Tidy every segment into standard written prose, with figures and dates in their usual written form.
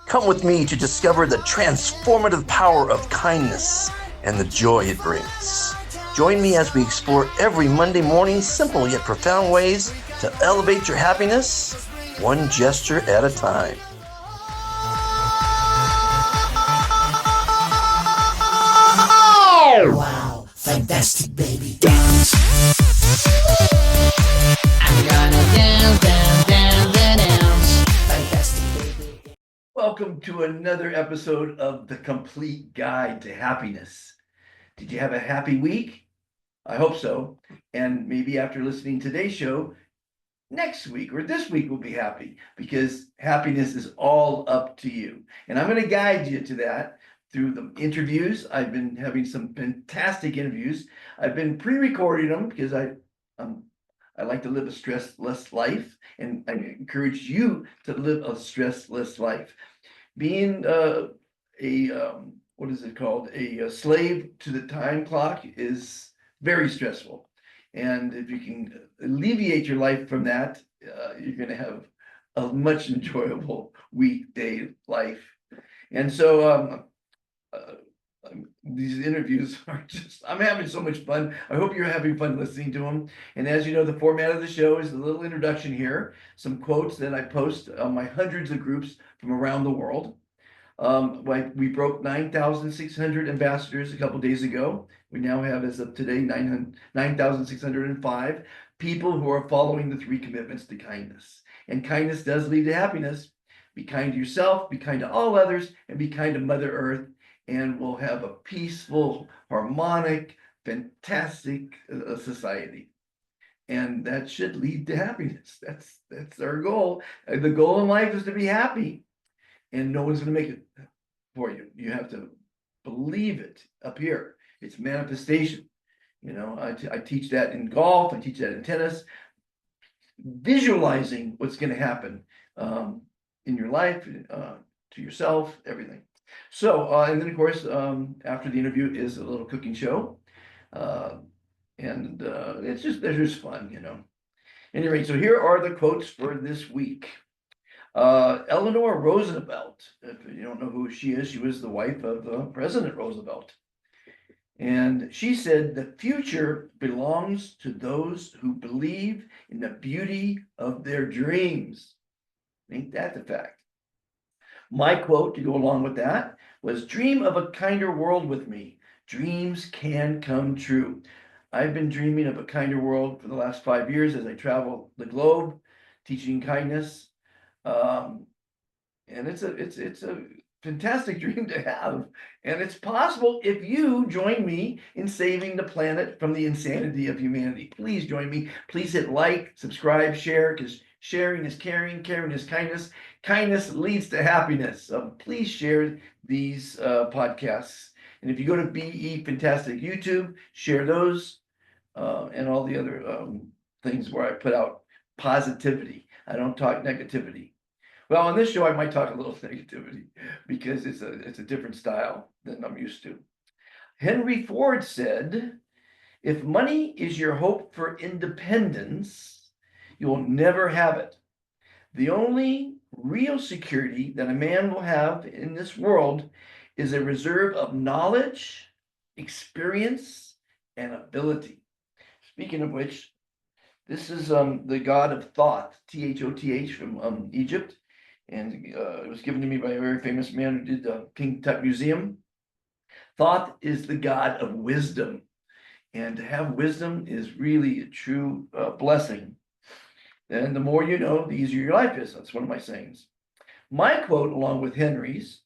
Come with me to discover the transformative power of kindness and the joy it brings. Join me as we explore every Monday morning simple yet profound ways to elevate your happiness, one gesture at a time. Wow, fantastic baby, dance. I'm gonna dance. Fantastic baby. Welcome to another episode of The Complete Guide to Happiness. Did you have a happy week? I hope so. And maybe after listening to today's show, next week or this week will be happy, because happiness is all up to you. And I'm going to guide you to that through the interviews. I've been having some fantastic interviews. I've been pre-recording them because I like to live a stressless life, and I encourage you to live a stressless life. Being what is it called? A slave to the time clock is very stressful. And if you can alleviate your life from that, you're going to have a much enjoyable weekday life. And so these interviews are just, I'm having so much fun. I hope you're having fun listening to them. And as you know, the format of the show is a little introduction here, some quotes that I post on my hundreds of groups from around the world. We broke 9,600 ambassadors a couple days ago. We now have, as of today, 9,605 people who are following the 3 commitments to kindness. And kindness does lead to happiness. Be kind to yourself, be kind to all others, and be kind to Mother Earth. And we'll have a peaceful, harmonic, fantastic society. And that should lead to happiness. That's our goal. The goal in life is to be happy. And no one's going to make it for you. You have to believe it up here. It's manifestation. You know, I teach that in golf. I teach that in tennis. Visualizing what's going to happen in your life, to yourself, everything. So, and then of course, after the interview is a little cooking show. And it's just, they're just fun, you know. Anyway, so here are the quotes for this week. Eleanor Roosevelt, if you don't know who she is, she was the wife of President Roosevelt. And she said, "The future belongs to those who believe in the beauty of their dreams." Ain't that the fact? My quote to go along with that was, "Dream of a kinder world with me. Dreams can come true." I've been dreaming of a kinder world for the last 5 years as I travel the globe, teaching kindness. And it's a fantastic dream to have. And it's possible if you join me in saving the planet from the insanity of humanity. Please join me. Please hit like, subscribe, share, because sharing is caring, caring is kindness. Kindness leads to happiness. So please share these podcasts. And if you go to BE Fantastic YouTube, share those and all the other things where I put out positivity. I don't talk negativity. Well, on this show, I might talk a little negativity because it's a different style than I'm used to. Henry Ford said, "If money is your hope for independence, you will never have it. The only real security that a man will have in this world is a reserve of knowledge, experience, and ability." Speaking of which, this is the god of thought, Thoth, from Egypt. And it was given to me by a very famous man who did the King Tut Museum. Thoth is the god of wisdom. And to have wisdom is really a true blessing. And the more you know, the easier your life is. That's one of my sayings. My quote, along with Henry's,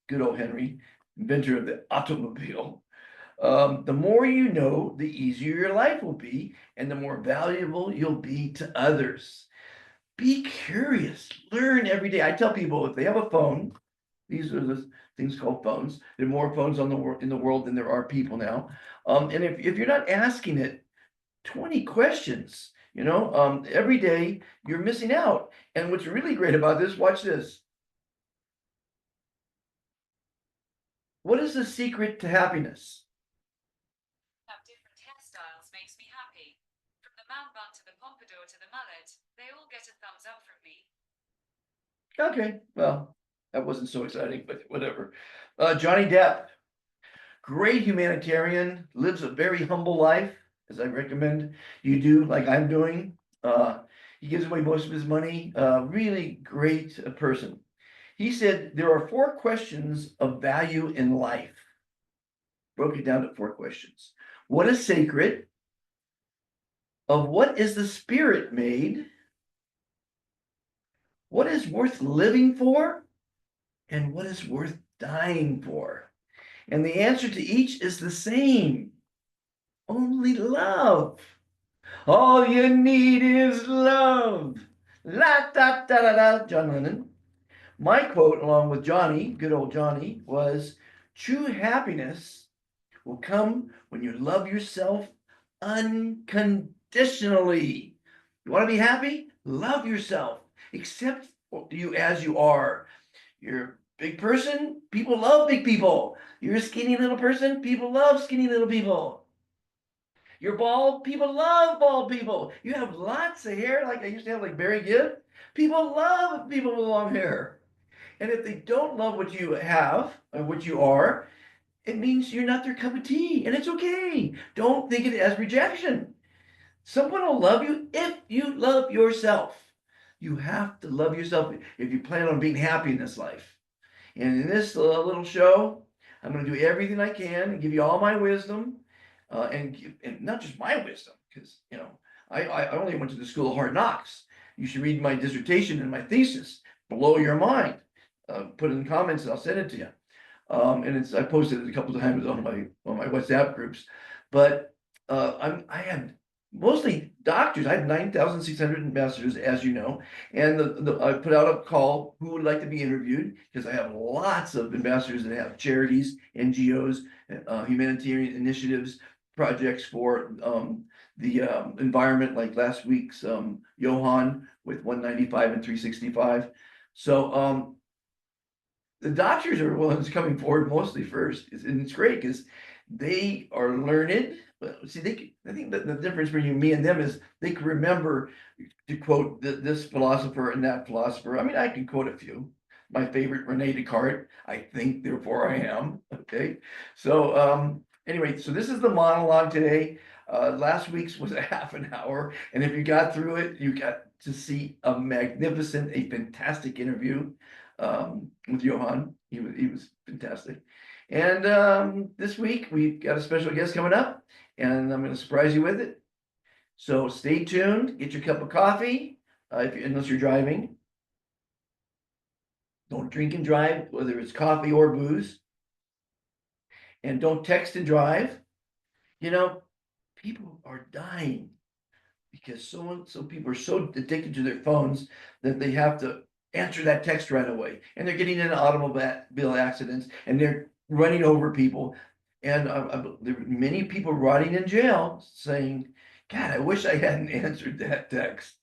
good old Henry, inventor of the automobile, the more you know, the easier your life will be, and the more valuable you'll be to others. Be curious, learn every day. I tell people, if they have a phone, these are the things called phones. There are more phones in the world than there are people now. And if you're not asking it 20 questions, every day, you're missing out. And what's really great about this, watch this. What is the secret to happiness? Have different hairstyles makes me happy. From the man bun to the pompadour to the mullet, they all get a thumbs up from me. Okay, well, That wasn't so exciting, but whatever. Johnny Depp, great humanitarian, lives a very humble life, as I recommend you do, like I'm doing. He gives away most of his money. Really great person. He said there are 4 questions of value in life. Broke it down to 4 questions. What is sacred? Of what is the spirit made? What is worth living for? And what is worth dying for? And the answer to each is the same. Only love. All you need is love. La da da da da, John Lennon. My quote, along with Johnny, good old Johnny, was true happiness will come when you love yourself unconditionally. You want to be happy? Love yourself. Accept you as you are. You're a big person, people love big people. You're a skinny little person, people love skinny little people. You're bald, people love bald people. You have lots of hair, like I used to have, like Barry Gibb. People love people with long hair. And if they don't love what you have or what you are, it means you're not their cup of tea, and it's okay. Don't think it as rejection. Someone will love you if you love yourself. You have to love yourself if you plan on being happy in this life. And in this little show, I'm going to do everything I can and give you all my wisdom, and not just my wisdom, because I only went to the School of Hard Knocks. You should read my dissertation and my thesis. Blow your mind. Put it in the comments, and I'll send it to you. And I posted it a couple of times on my WhatsApp groups. But I had mostly doctors. I had 9,600 ambassadors, as you know, and I put out a call who would like to be interviewed, because I have lots of ambassadors that have charities, NGOs, humanitarian initiatives, projects for the environment, like last week's Johan with 195 and 365. So the doctors are the ones coming forward mostly first, and it's great because they are learned. See, I think that the difference between me and them is they can remember to quote this philosopher and that philosopher. I mean, I can quote a few. My favorite, Rene Descartes. I think, therefore I am. Okay. So anyway, so this is the monologue today. Last week's was a half an hour, and if you got through it, you got to see a fantastic interview with Johan. He was fantastic. And this week we've got a special guest coming up, and I'm going to surprise you with it. So stay tuned. Get your cup of coffee, unless you're driving. Don't drink and drive, whether it's coffee or booze. And don't text and drive. People are dying because some people are so addicted to their phones that they have to answer that text right away, and they're getting into automobile accidents, and they're running over people, and there were many people rotting in jail saying, God, I wish I hadn't answered that text.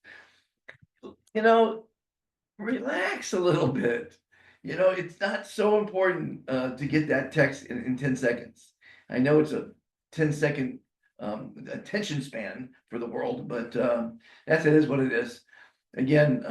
Relax a little bit. It's not so important to get that text in 10 seconds. I know it's a 10-second attention span for the world, but it is what it is. Again,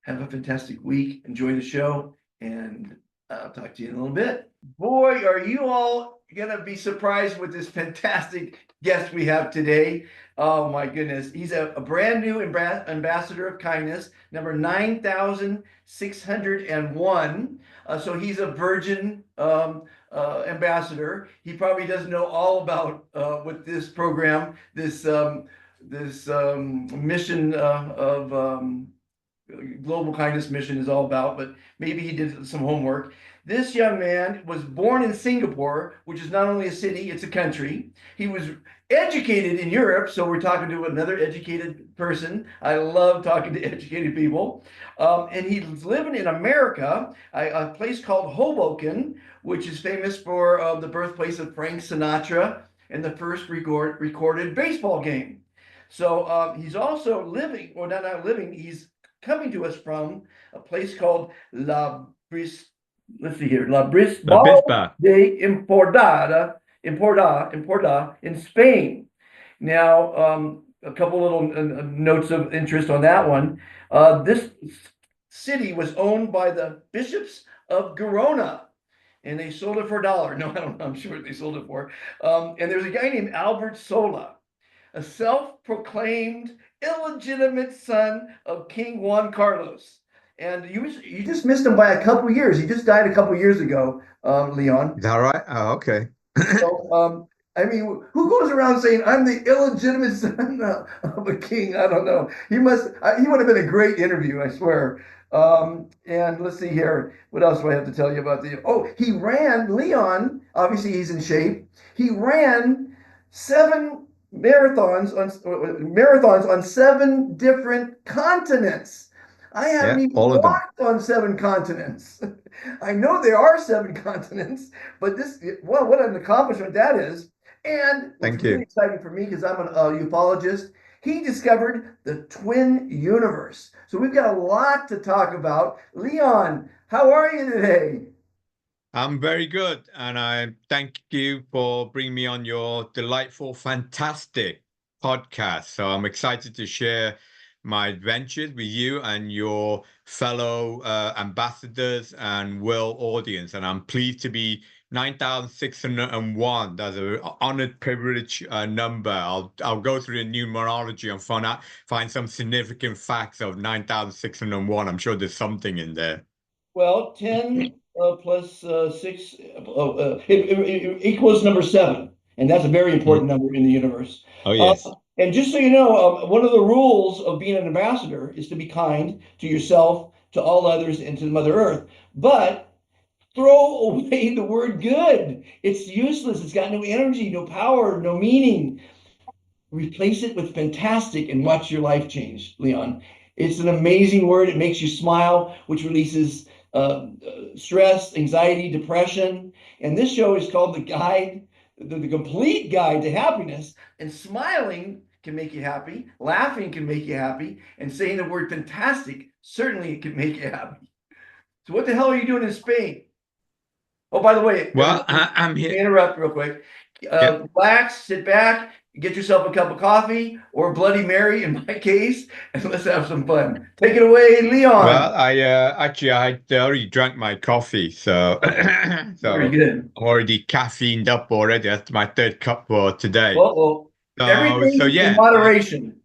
have a fantastic week. Enjoy the show, and I'll talk to you in a little bit. Boy, are you all gonna be surprised with this fantastic guest we have today. Oh my goodness. He's a brand new ambassador of kindness, number 9,601. So he's a virgin ambassador. He probably doesn't know all about what this program, this mission of global kindness mission is all about, but maybe he did some homework. This young man was born in Singapore, which is not only a city, it's a country. He was educated in Europe, so we're talking to another educated person. I love talking to educated people. And he's living in America, a place called Hoboken, which is famous for the birthplace of Frank Sinatra and the first recorded baseball game. So he's also living, or not living, he's coming to us from a place called La Bisbal de Empordà in Spain. Now, a couple little notes of interest on that one. This city was owned by the bishops of Gerona. And they sold it for $1. No, I don't know. I'm sure what they sold it for. And there's a guy named Albert Sola, a self-proclaimed illegitimate son of King Juan Carlos. And you just missed him by a couple years. He just died a couple years ago, Leon. Is that right? Oh, okay. So, I mean, who goes around saying I'm the illegitimate son of a king? I don't know. He would have been a great interview, I swear. And let's see here. What else do I have to tell you about he ran, Leon, obviously he's in shape. He ran 7 marathons on 7 different continents. I haven't even all of them. walked on 7 continents. I know there are 7 continents, but what an accomplishment that is. And what's really exciting for me, because I'm an ufologist, he discovered the twin universe. So we've got a lot to talk about. Leon, how are you today? I'm very good, and I thank you for bringing me on your delightful, fantastic podcast. So I'm excited to share my adventures with you and your fellow ambassadors and world audience. And I'm pleased to be 9,601. That's an honored privilege number. I'll go through the numerology and find some significant facts of 9,601. I'm sure there's something in there. Well, 10 plus 6 it equals number 7, and that's a very important number in the universe. Oh, yes. And just so you know, one of the rules of being an ambassador is to be kind to yourself, to all others, and to Mother Earth. But throw away the word good. It's useless. It's got no energy, no power, no meaning. Replace it with fantastic and watch your life change, Leon. It's an amazing word. It makes you smile, which releases stress, anxiety, depression. And this show is called the complete guide to happiness. And smiling can make you happy. Laughing can make you happy. And saying the word fantastic, certainly it can make you happy. So what the hell are you doing in Spain? Oh, by the way, well, I'm here. Interrupt real quick. Relax, sit back, get yourself a cup of coffee or Bloody Mary in my case, and let's have some fun. Take it away, Leon. Well, I already drank my coffee, so Very good. I'm already caffeined up already. That's my 3rd cup for today. Well, everything in moderation.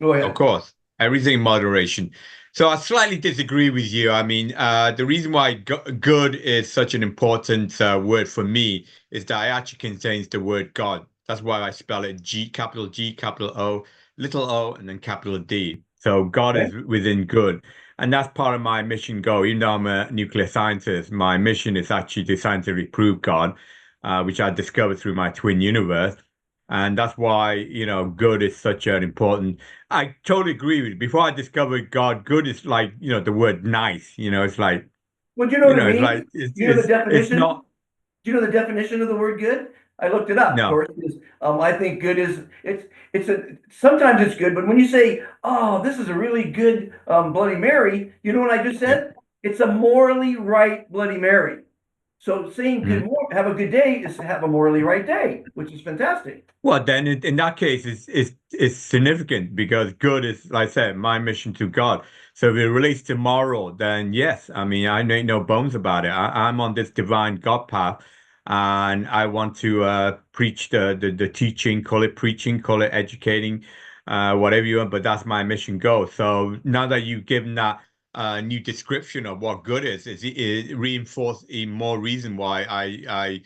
Go ahead. Of course, everything in moderation. So I slightly disagree with you. I mean, the reason why good is such an important word for me is that it actually contains the word God. That's why I spell it capital G, capital O, little o, and then capital D. So God is within good. And that's part of my mission goal. Even though I'm a nuclear scientist, my mission is actually to scientifically prove God, which I discovered through my twin universe. And that's why, good is such an important. I totally agree with you. Before I discovered God, good is like, the word nice. It's like. Well, do you know what it means? It's like, you know the definition? It's not. Do you know the definition of the word good? I looked it up, No. of course. I think good is sometimes it's good, but when you say, oh, this is a really good Bloody Mary, you know what I just said? Yeah. It's a morally right Bloody Mary. So saying have a good day is to have a morally right day, which is fantastic. Well, then in that case, it's significant because good is, like I said, my mission to God. So if it relates to moral, then yes, I mean, I make no bones about it. I'm on this divine God path, and I want to preach the teaching, call it preaching, call it educating, whatever you want. But that's my mission goal. So now that you've given that new description of what good is, it reinforced even more reason why I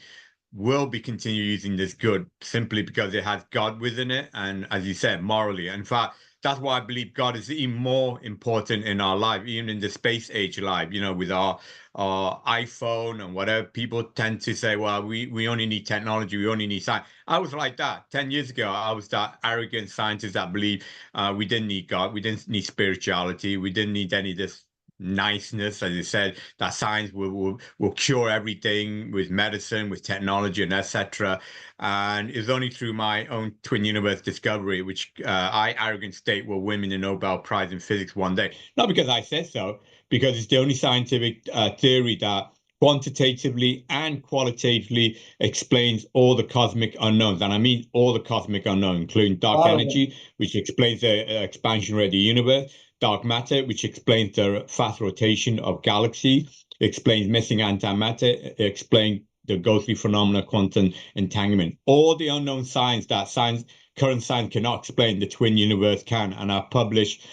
will be continue using this good simply because it has God within it, and as you said, morally. In fact, that's why I believe God is even more important in our life, even in the space age life. With our iPhone and whatever, people tend to say, well, we only need technology, we only need science. I was like that 10 years ago. I was that arrogant scientist that believed we didn't need God, we didn't need spirituality, we didn't need any of this niceness, as you said, that science will cure everything with medicine, with technology, and etc. And it's only through my own twin universe discovery, which I arrogant state will win me the Nobel Prize in physics one day. Not because I said so, because it's the only scientific theory that quantitatively and qualitatively explains all the cosmic unknowns. And I mean all the cosmic unknowns, including dark energy, which explains the expansion rate of the universe, dark matter, which explains the fast rotation of galaxies, explains missing antimatter, explains the ghostly phenomena, quantum entanglement. All the unknown science that current science cannot explain, the twin universe can. And I've published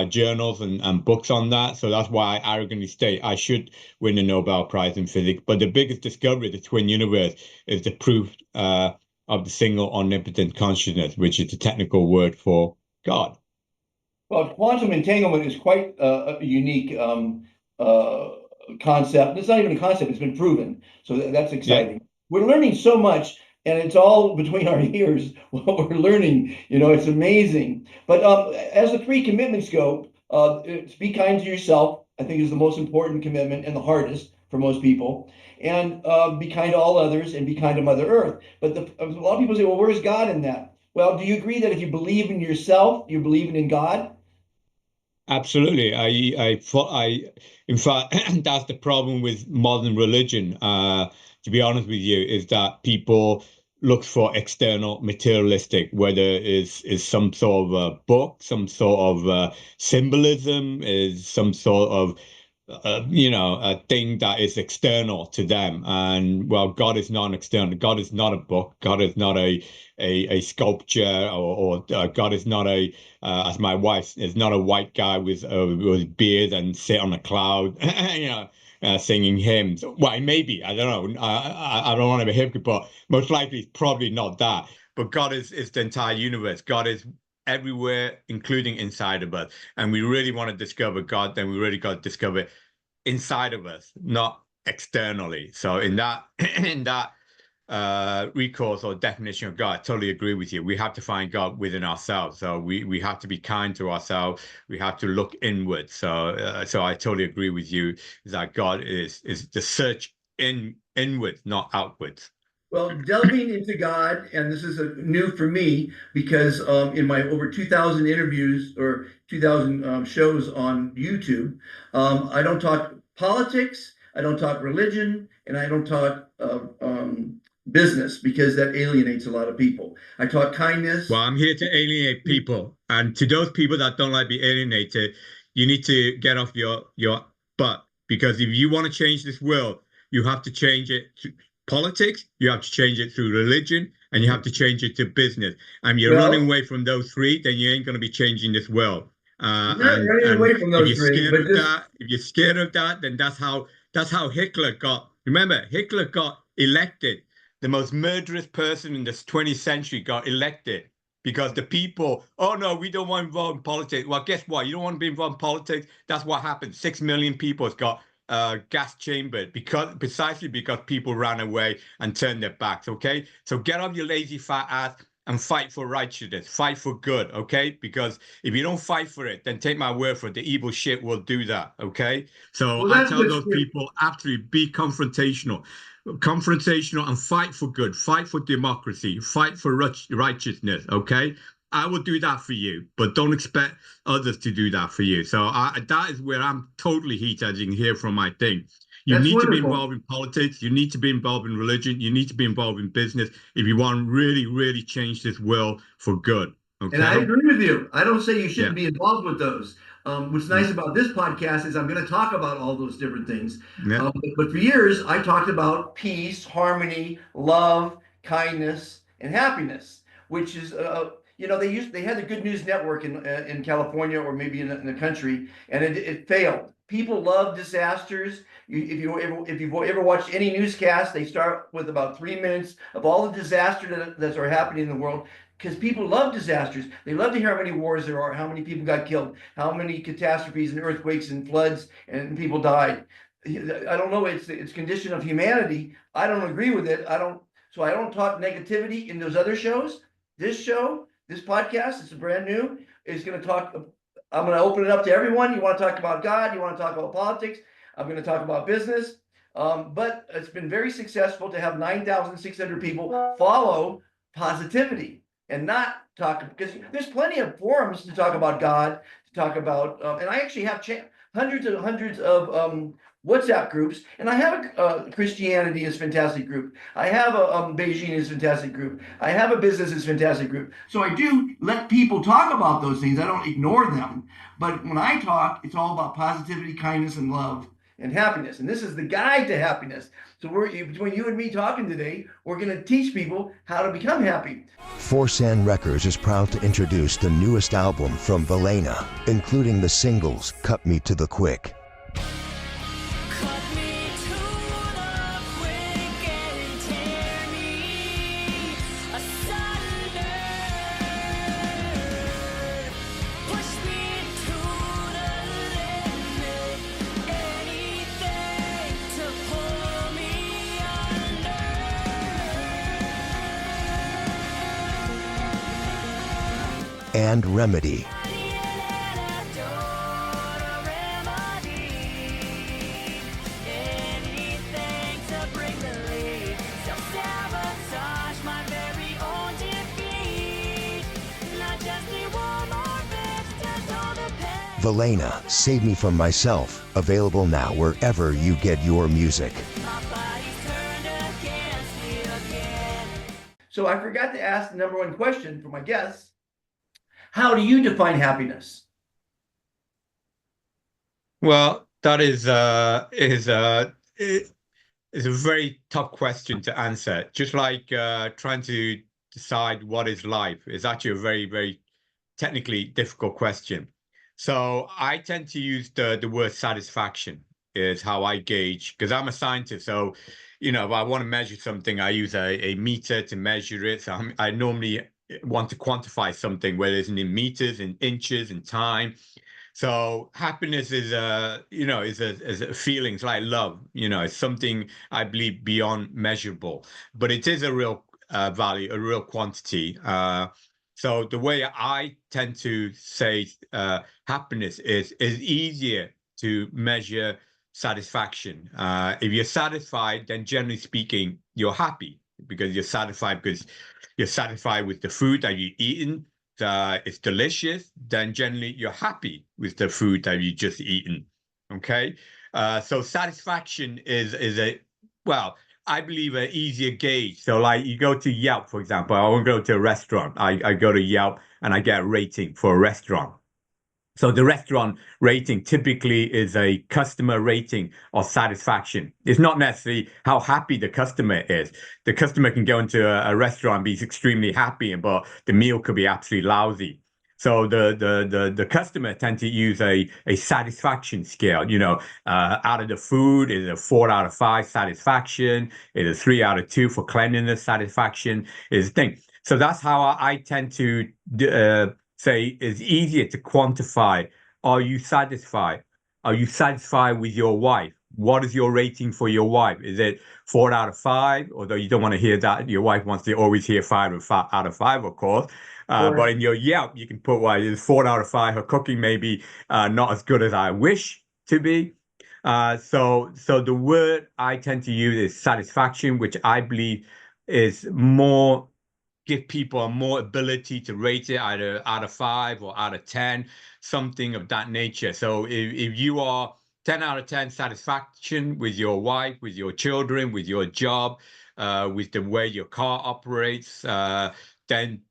journals and books on that. So that's why I arrogantly state I should win the Nobel Prize in physics. But the biggest discovery of the twin universe is the proof of the single omnipotent consciousness, which is the technical word for God. Well, quantum entanglement is quite a unique concept. It's not even a concept, it's been proven. So that's Yeah. exciting. We're learning so much, and it's all between our ears what we're learning. It's amazing. But as the 3 commitments go, it's be kind to yourself, I think, is the most important commitment and the hardest for most people. And be kind to all others and be kind to Mother Earth. But a lot of people say, well, where's God in that? Well, do you agree that if you believe in yourself, you're believing in God? Absolutely. In fact, that's the problem with modern religion. To be honest with you, is that people look for external materialistic, whether is some sort of a book, some sort of symbolism, is some sort of a thing that is external to them. And well, God is not an external. God is not a book. God is not a sculpture, or God is not as my wife is not a white guy with beard and sit on a cloud, singing hymns. Well, maybe, I don't know. I don't want to be a hypocrite, but most likely it's probably not that. But God is the entire universe. God is everywhere, including inside of us. And we really want to discover God, then we really got to discover inside of us, not externally. So in that in that recourse or definition of God, I totally agree with you. We have to find God within ourselves. So we have to be kind to ourselves. We have to look inward. So I totally agree with you that God is the search inward, not outwards. Well, delving into God, and this is new for me because in my over 2,000 interviews or 2,000 shows on YouTube, I don't talk politics, I don't talk religion, and I don't talk business because that alienates a lot of people. I talk Well, kindness. I'm here to alienate people. And to those people that don't like being alienated, you need to get off your butt. Because if you want to change this world, you have to change it to politics, you have to change it through religion, and you have to change it to business. And you're running Well, away from those 3, then you ain't going to be changing this world. we're not running And away from if those you're 3, scared but of just that, then that's how Hitler got. Remember, Hitler got elected. The most murderous person in this 20th century got elected because the people, oh no, we don't want involved in politics. Well, guess what? You don't want to be involved in politics. That's what happened. 6 million people has got gas chambered precisely because people ran away and turned their backs. Okay, so get off your lazy fat ass and fight for righteousness, fight for good. Okay, because if you don't fight for it, then take my word for it, the evil shit will do that. Okay, so well, I that's tell what's those people absolutely be confrontational and fight for good, fight for democracy, fight for righteousness. Okay, I will do that for you, but don't expect others to do that for you. So that is where I'm totally heat edging here from my thing. You that's need to be wonderful. involved in politics. You need to be involved in religion. You need to be involved in business if you want to really, really change this world for good. And I Okay? agree with you. I don't say you Yeah. shouldn't be involved with those. What's nice Mm. about this podcast is I'm going to talk about all those different things. Yeah. But for years, I talked about peace, harmony, love, kindness, and happiness, which is, they had the Good News Network in California or maybe in the country, and it failed. People love disasters. If you've ever watched any newscast, they start with about 3 minutes of all the disasters that are happening in the world because people love disasters. They love to hear how many wars there are, how many people got killed, how many catastrophes and earthquakes and floods and people died. I don't know. It's condition of humanity. I don't agree with it. So I don't talk negativity in those other shows. This show, this podcast, it's brand new. Is going to talk. I'm going to open it up to everyone. You want to talk about God? You want to talk about politics? I'm going to talk about business. But it's been very successful to have 9,600 people follow positivity and not talk, because there's plenty of forums to talk about God, to talk about, and I actually have hundreds and hundreds of WhatsApp groups, and I have a Christianity is Fantastic group. I have a Beijing is Fantastic group. I have a Business is Fantastic group. So I do let people talk about those things. I don't ignore them. But when I talk, it's all about positivity, kindness, and love and happiness. And this is the guide to happiness. So between you and me talking today, we're going to teach people how to become happy. Forsan Records is proud to introduce the newest album from Valena, including the singles Cut Me to the Quick, Cut me to the quick and tear me asunder. Push me to the limit. Anything to pull me under. and Remedy. Valena, Save Me From Myself, available now wherever you get your music. So I forgot to ask the number one question for my guests. How do you define happiness? Well, that is a very tough question to answer. Just like trying to decide what is life is actually a very, very technically difficult question. So I tend to use the word satisfaction is how I gauge, because I'm a scientist. So, if I want to measure something, I use a meter to measure it. So I normally want to quantify something, whether it's in meters, in inches, in time. So happiness is is a feelings like love. It's something I believe beyond measurable, but it is a real value, a real quantity. So the way I tend to say happiness is easier to measure satisfaction. If you're satisfied, then generally speaking, you're happy because you're satisfied with the food that you've eaten. It's delicious. Then generally you're happy with the food that you just eaten. Okay. So satisfaction is I believe an easier gauge. So like you go to Yelp, for example, I want to go to a restaurant. I go to Yelp and I get a rating for a restaurant. So the restaurant rating typically is a customer rating of satisfaction. It's not necessarily how happy the customer is. The customer can go into a restaurant and be extremely happy, but the meal could be absolutely lousy. So the customer tend to use a satisfaction scale. Out of the food, is a 4 out of 5 satisfaction, is a 3 out of 2 for cleanliness satisfaction, is the thing. So that's how I tend to say it's easier to quantify. Are you satisfied? Are you satisfied with your wife? What is your rating for your wife? Is it 4 out of 5? Although you don't want to hear that. Your wife wants to always hear 5 out of 5, of course. But in your Yelp, you can put it's 4 out of 5. Her cooking may be not as good as I wish to be. So the word I tend to use is satisfaction, which I believe is more give people more ability to rate it either out of 5 or out of 10, something of that nature. So if you are 10 out of 10 satisfaction with your wife, with your children, with your job, with the way your car operates, then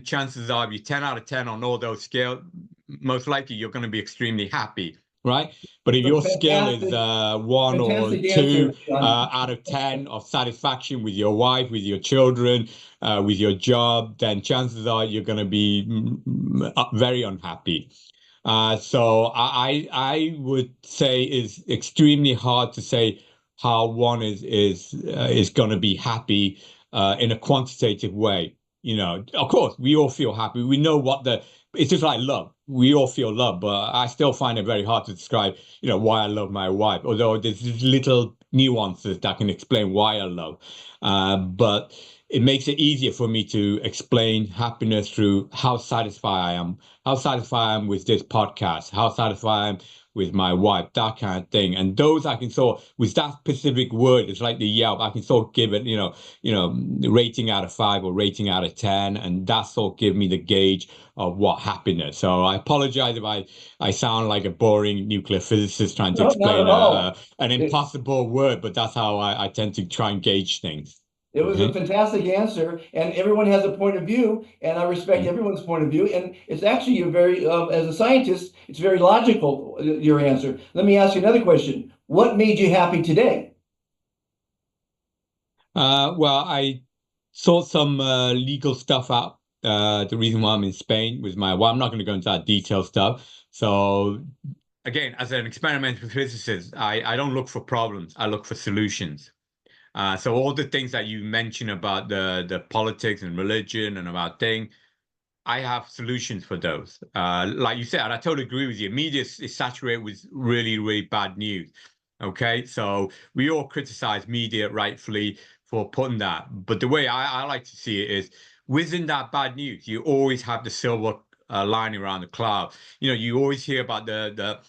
chances are if you're 10 out of 10 on all those scales, most likely you're going to be extremely happy. Right. But if your scale is 1 or 2 out of 10 of satisfaction with your wife, with your children, with your job, then chances are you're going to be very unhappy. So I would say it's extremely hard to say how one is going to be happy in a quantitative way. Of course, we all feel happy. We know it's just like love. We all feel love, but I still find it very hard to describe, why I love my wife. Although there's little nuances that can explain why I love. But it makes it easier for me to explain happiness through how satisfied I am with this podcast, how satisfied I am with my wife, that kind of thing. And those I can sort of, with that specific word, it's like the Yelp, I can sort of give it, rating out of 5 or rating out of 10, and that sort of give me the gauge of what happiness. So I apologize if I sound like a boring nuclear physicist trying to No, not explain at all. an It, impossible word, but that's how I tend to try and gauge things. it was a Okay. fantastic answer, and everyone has a point of view, and I respect Mm. everyone's point of view. And it's actually a very, as a scientist, it's very logical, your answer. Let me ask you another question. What made you happy today? Well, I sort some legal stuff out. The reason why I'm in Spain was well, I'm not going to go into that detailed stuff. So again, as an experimental physicist, I don't look for problems. I look for solutions. So all the things that you mentioned about the politics and religion and about things, I have solutions for those. Like you said, and I totally agree with you. Media is saturated with really, really bad news. Okay, so we all criticize media rightfully for putting that, but the way I like to see it is within that bad news, you always have the silver lining around the cloud. You always hear about the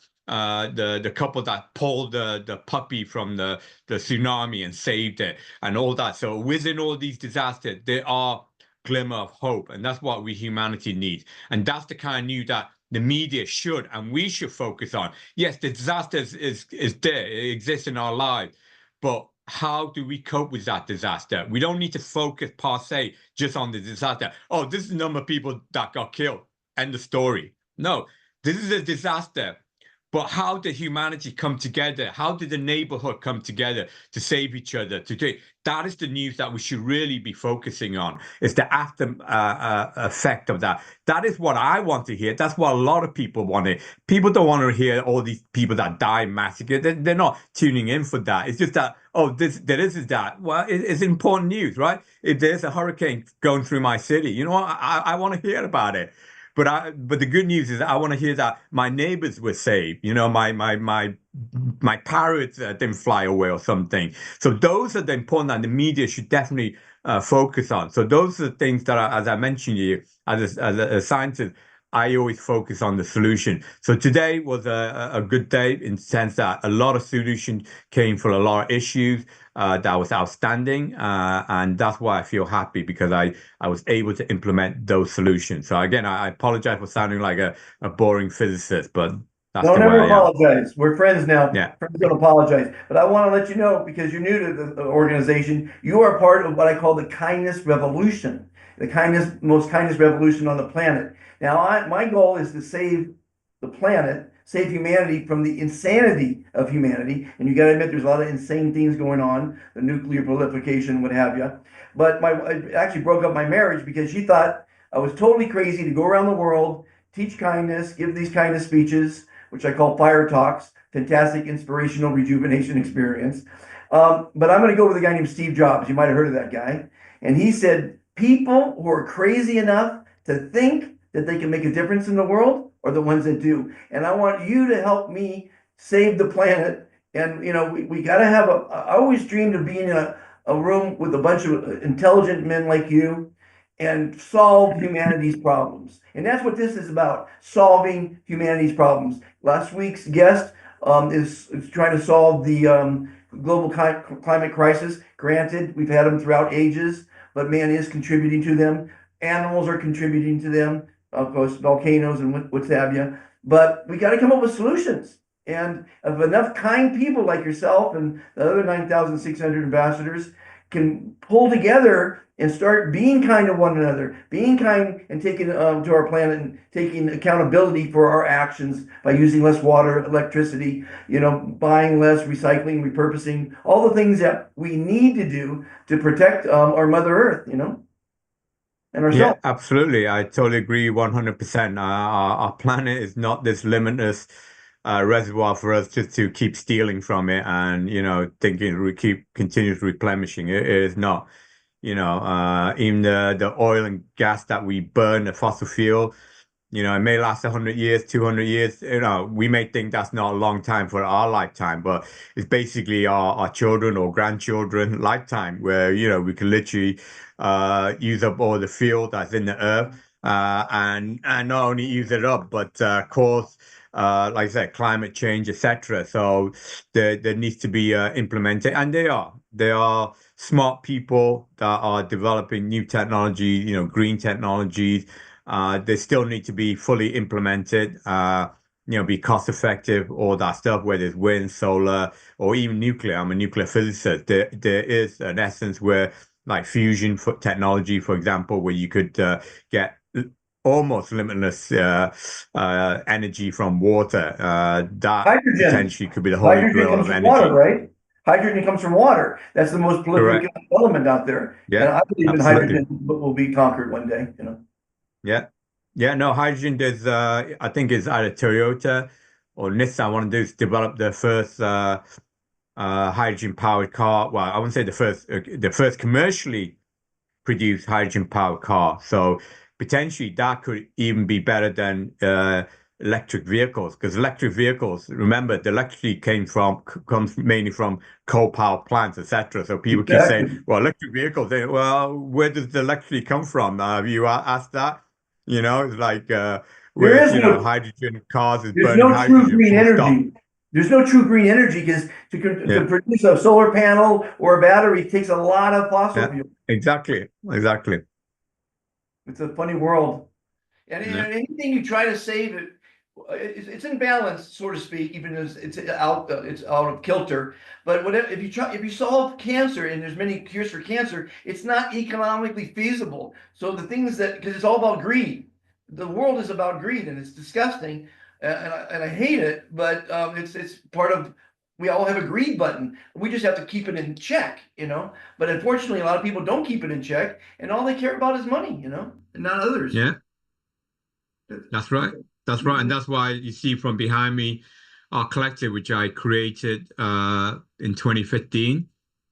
couple that pulled the puppy from the tsunami and saved it and all that. So within all these disasters, there are glimmer of hope, and that's what we humanity needs, and that's the kind of news that the media should and we should focus on. Yes, the disaster is there, it exists in our lives, but how do we cope with that disaster? We don't need to focus per se just on the disaster. Oh, this is the number of people that got killed, end of story. No, this is a disaster. But how did humanity come together? How did the neighborhood come together to save each other? That is the news that we should really be focusing on. It's the after effect of that. That is what I want to hear. That's what a lot of people want to. People don't want to hear all these people that die massacred. They're not tuning in for that. It's just that this is that. Well, it's important news, right? If there's a hurricane going through my city, I want to hear about it. But the good news is I want to hear that my neighbors were saved. My parrots didn't fly away or something. So those are the important that the media should definitely focus on. So those are the things that, as I mentioned to you, as a scientist, I always focus on the solution. So today was a good day in the sense that a lot of solutions came for a lot of issues that was outstanding. And that's why I feel happy because I was able to implement those solutions. So again, I apologize for sounding like a boring physicist, but that's Don't the way ever I am. apologize. We're friends now. Yeah. Friends don't apologize. But I want to let you know, because you're new to the organization, you are part of what I call the kindness revolution, most kindness revolution on the planet. Now, my goal is to save the planet, save humanity from the insanity of humanity. And you got to admit, there's a lot of insane things going on, the nuclear proliferation, what have you. But I actually broke up my marriage because she thought I was totally crazy to go around the world, teach kindness, give these kindness speeches, which I call fire talks, fantastic inspirational rejuvenation experience. But I'm going to go with a guy named Steve Jobs. You might have heard of that guy. And he said, people who are crazy enough to think that they can make a difference in the world are the ones that do. And I want you to help me save the planet. And, we got to have I always dreamed of being in a room with a bunch of intelligent men like you and solve humanity's problems. And that's what this is about, solving humanity's problems. Last week's guest is trying to solve the global climate crisis. Granted, we've had them throughout ages, but man is contributing to them. Animals are contributing to them, of course, volcanoes and what have you. But we got to come up with solutions. And if enough kind people like yourself and the other 9,600 ambassadors can pull together and start being kind to one another, being kind and taking to our planet and taking accountability for our actions by using less water, electricity, buying less, recycling, repurposing, all the things that we need to do to protect our Mother Earth, and Yeah, ourselves. absolutely. I totally agree 100%. Our planet is not this limitless reservoir for us just to keep stealing from it and, thinking we keep continuous replenishing. It is not. Even the oil and gas that we burn, the fossil fuel, You know, it may last 100 years, 200 years. You know, we may think that's not a long time for our lifetime, but it's basically our children or grandchildren lifetime where, you know, we can literally use up all the fuel that's in the earth and not only use it up, but cause, like I said, climate change, etc. So there needs to be implemented, and they are smart people that are developing new technology, you know, green technologies. They still need to be fully implemented, you know, be cost effective, all that stuff, whether it's wind, solar, or even nuclear. I'm a nuclear physicist. There is an essence where, like fusion for technology, for example, where you could get almost limitless energy from water. That Hydrogen. potentially could be the holy Hydrogen grail comes of from water, energy. right? Hydrogen comes from water. That's the most prolific Correct. element out there. And Yeah, I believe in absolutely. hydrogen will be conquered one day, you know. Yeah. Yeah, no, hydrogen, there's I think it's either Toyota or Nissan want to do is develop the first hydrogen powered car. Well, I wouldn't say the first commercially produced hydrogen powered car. So potentially that could even be better than electric vehicles, because electric vehicles, remember, the electricity comes mainly from coal power plants, etc. So people keep saying, Exactly. well, electric vehicles, well, where does the electricity come from? Have you asked that? You know, it's like There whereas, is you know, no, hydrogen cars is there's burning no true hydrogen, green full stop. energy. There's no true green energy because to Yeah, produce a solar panel or a battery takes a lot of fossil yeah, fuel. exactly, exactly. It's a funny world. And Yeah, anything you try to save it, it's in balance, so to speak, even as it's out of kilter. But whatever, if you solve cancer, and there's many cures for cancer, it's not economically feasible. So the things that, because it's all about greed. The world is about greed, and it's disgusting, and I hate it. But it's part of. We all have a greed button. We just have to keep it in check, you know. But unfortunately, a lot of people don't keep it in check, and all they care about is money, you know, and not others. yeah. That's right. That's right. And that's why you see from behind me our collective, which I created in 2015,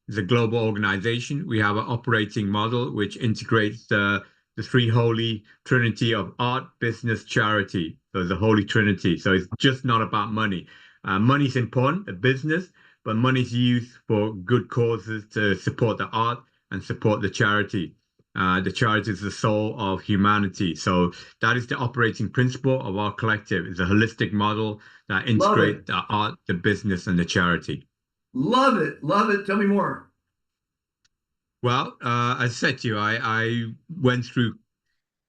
is a global organization. We have an operating model which integrates the three holy trinity of art, business, charity. So it's a holy trinity. So it's just not about money. Money is important, a business, but money is used for good causes to support the art and support the charity. The charity is the soul of humanity. So that is the operating principle of our collective. It's a holistic model that Love it. integrates the art, the business, and the charity. Love it. Love it. Tell me more. Well, as I said to you, I went through,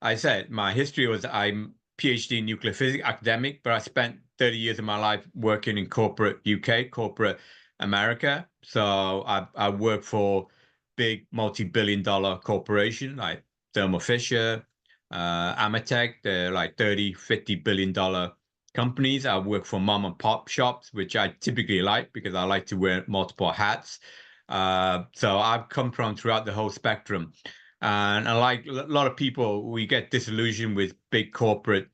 I said my history was I'm PhD in nuclear physics, academic, but I spent 30 years of my life working in corporate UK, corporate America. So I worked for big multi-billion dollar corporation like Thermo Fisher, Amatec. They're like 30, 50 billion dollar companies. I work for mom and pop shops, which I typically like because I like to wear multiple hats. So I've come from throughout the whole spectrum. And like a lot of people, we get disillusioned with big corporate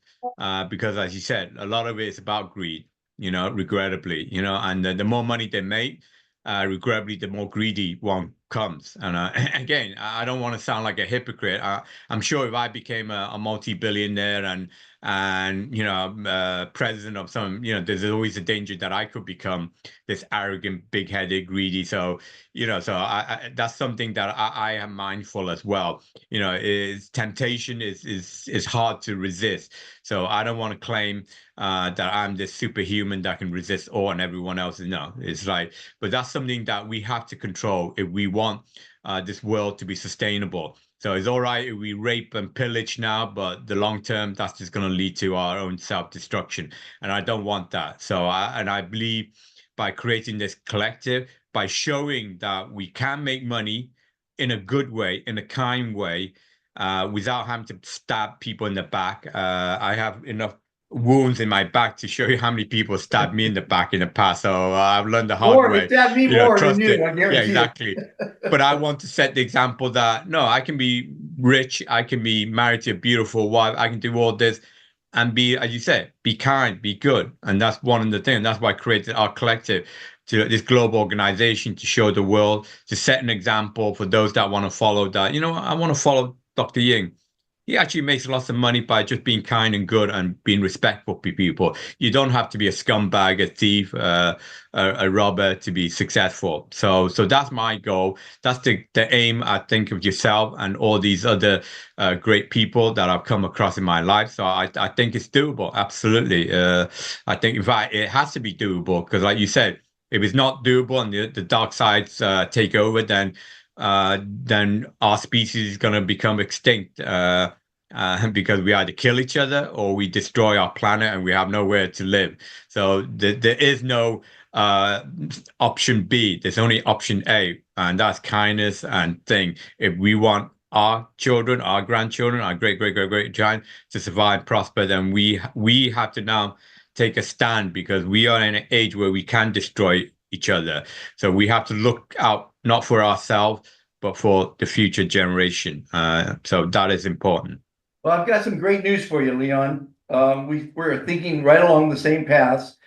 because, as you said, a lot of it is about greed, you know, regrettably, you know, and the more money they make, regrettably, the more greedy one comes. And again, I don't want to sound like a hypocrite. I'm sure if I became a multi-billionaire and you know president of some, you know, there's always a danger that I could become this arrogant, big-headed, greedy. So you know, so that's something that I am mindful as well. You know, is temptation is hard to resist. So I don't want to claim that I'm this superhuman that can resist all and everyone else. No, it's like, but that's something that we have to control if we want this world to be sustainable. So it's all right if we rape and pillage now, but the long term, that's just going to lead to our own self-destruction, and I don't want that. So I believe by creating this collective, by showing that we can make money in a good way, in a kind way, without having to stab people in the back. I have enough wounds in my back to show you how many people stabbed me in the back in the past. So I've learned the hard More, they way, stabbed me you know, more than trust you, it. I Yeah, guarantee it. exactly. But I want to set the example that no, I can be rich, I can be married to a beautiful wife, I can do all this and be, as you said, be kind, be good. And that's one of the things. That's why I created our collective to this global organization to show the world, to set an example for those that want to follow that. You know, I want to follow Dr. Ying. he actually makes lots of money by just being kind and good and being respectful to people. You don't have to be a scumbag, a thief, a robber to be successful. So that's my goal. That's the aim, I think, of yourself and all these other great people that I've come across in my life. So I think it's doable. Absolutely. I think, in fact, it has to be doable because, like you said, if it's not doable and the dark sides take over, then our species is going to become extinct because we either kill each other or we destroy our planet and we have nowhere to live. So there is no option B. There's only option A, and that's kindness and thing. If we want our children, our grandchildren, our great giant to survive, prosper, then we have to now take a stand because we are in an age where we can destroy each other. So we have to look out not for ourselves, but for the future generation. So that is important. Well, I've got some great news for you, Leon. We're thinking right along the same paths.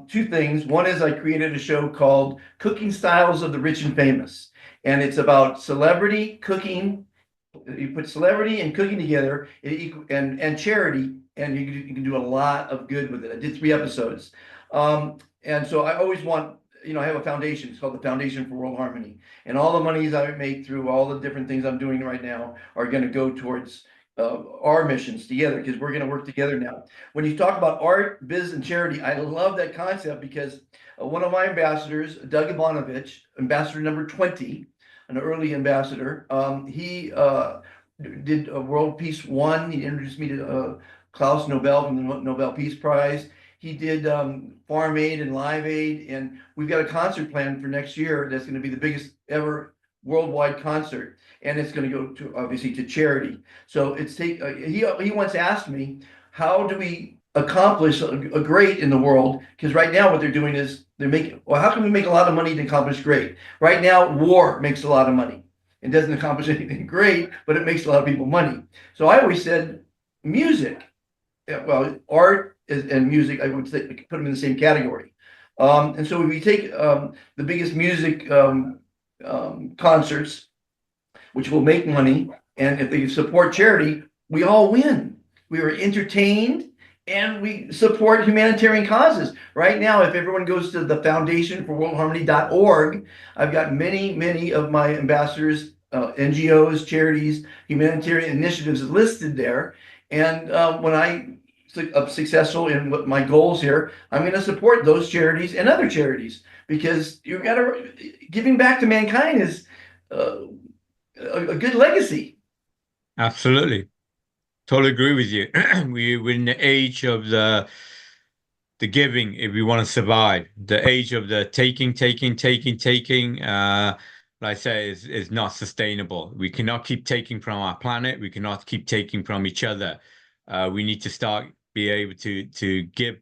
Two things. One is I created a show called Cooking Styles of the Rich and Famous, and it's about celebrity cooking. You put celebrity and cooking together and charity, and you can do a lot of good with it. I did 3 episodes. And so I always want, I have a foundation. It's called the Foundation for World Harmony. And all the monies I make through all the different things I'm doing right now are going to go towards our missions together because we're going to work together now. When you talk about art, biz, and charity, I love that concept because one of my ambassadors, Doug Ivanovich, ambassador number 20, an early ambassador, he did World Peace One. He introduced me to Klaus Nobel from the Nobel Peace Prize. He did Farm Aid and Live Aid, and we've got a concert planned for next year that's going to be the biggest ever worldwide concert, and it's going to go to obviously to charity. So he once asked me, how do we accomplish a great in the world? Because right now what they're doing is how can we make a lot of money to accomplish great? Right now, war makes a lot of money. It doesn't accomplish anything great, but it makes a lot of people money. So I always said music. Yeah, well, art and music, I would say, put them in the same category. And so if we take the biggest music concerts, which will make money, and if they support charity, we all win. We are entertained and we support humanitarian causes. Right now, if everyone goes to the foundationforworldharmony.org, I've got many of my ambassadors, NGOs, charities, humanitarian initiatives listed there. And when I'm successful in what my goals here, I'm going to support those charities and other charities because giving back to mankind is a good legacy. Absolutely. Totally agree with you. We're in the age of the giving if we want to survive. The age of the taking. Like I say, is not sustainable. We cannot keep taking from our planet. We cannot keep taking from each other. We need to be able to give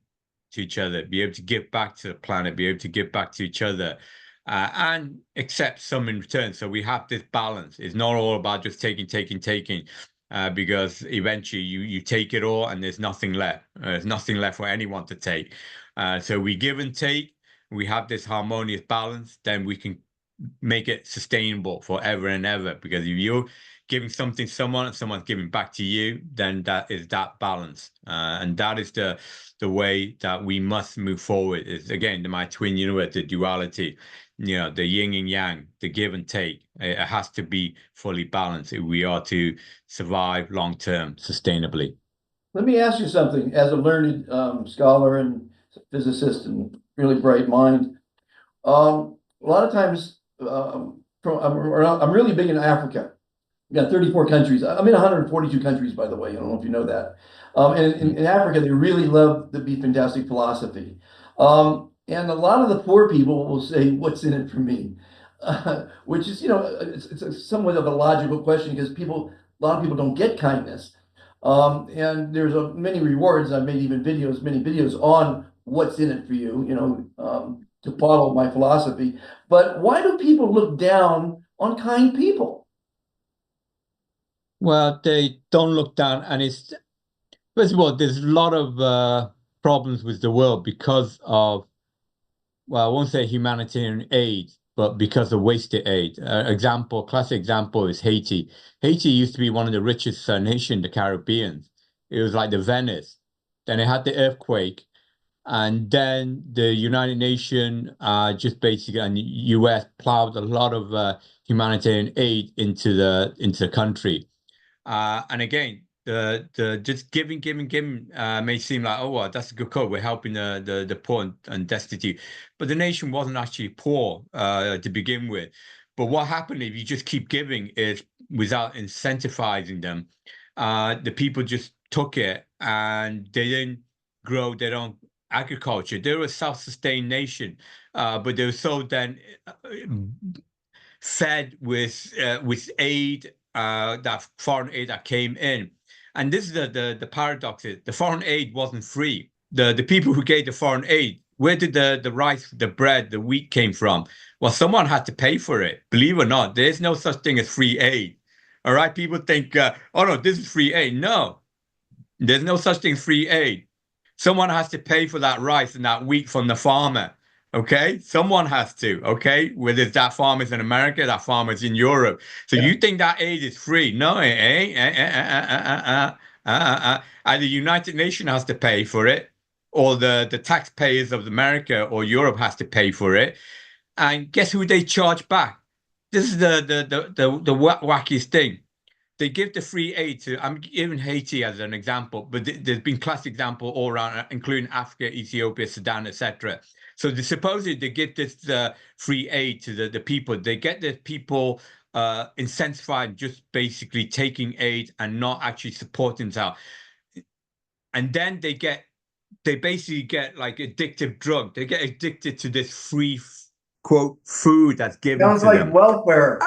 to each other, be able to give back to the planet, be able to give back to each other, and accept some in return. So we have this balance. It's not all about just taking, because eventually you take it all and there's nothing left. There's nothing left for anyone to take. So we give and take. We have this harmonious balance. Then we can make it sustainable forever and ever. Because if you're giving something to someone and someone's giving back to you, then that is that balance. And that is the way that we must move forward. Is again my twin universe, the duality, the yin and yang, the give and take. It has to be fully balanced if we are to survive long term sustainably. Let me ask you something. As a learned scholar and physicist and really bright mind, a lot of times I'm really big in Africa. We got 34 countries. I'm in 142 countries, by the way. I don't know if you know that. And in Africa, they really love the Be Fantastic philosophy. And a lot of the poor people will say, "What's in it for me?" Which is, it's somewhat of a logical question because a lot of people don't get kindness. And there's many rewards. I've made many videos on what's in it for you, to follow my philosophy. But why do people look down on kind people? Well, they don't look down, and it's first of all, there's a lot of problems with the world because of, well, I won't say humanitarian aid, but because of wasted aid. Classic example is Haiti. Haiti used to be one of the richest nations in the Caribbean. It was like the Venice. Then it had the earthquake, and then the United Nations, just basically, and the US plowed a lot of humanitarian aid into the country. And again, the just giving may seem like, oh well, that's a good code. We're helping the poor and destitute, but the nation wasn't actually poor to begin with. But what happened if you just keep giving is without incentivizing them, the people just took it and they didn't grow their own agriculture. They were a self-sustained nation, but they were so then fed with aid, that foreign aid that came in. And this is the paradox is the foreign aid wasn't free. The people who gave the foreign aid, where did the rice, the bread, the wheat came from? Well, someone had to pay for it. Believe it or not, there's no such thing as free aid. All right, people think, oh no, this is free aid. No, there's no such thing as free aid. Someone has to pay for that rice and that wheat from the farmer. Okay, someone has to. Okay, whether it's that farmer's in America, that farmer's in Europe. So you think that aid is free? No, it ain't. Either the United Nations has to pay for it, or the taxpayers of America or Europe has to pay for it. And guess who they charge back? This is the wackiest thing. They give the free aid to, I'm giving Haiti as an example, but there's been classic example all around, including Africa, Ethiopia, Sudan, etc. So supposedly they give this free aid to the people. They get the people incentivized just basically taking aid and not actually supporting themselves. And then they basically get like addictive drug. They get addicted to this free, quote, food that's given Sounds to like them. welfare.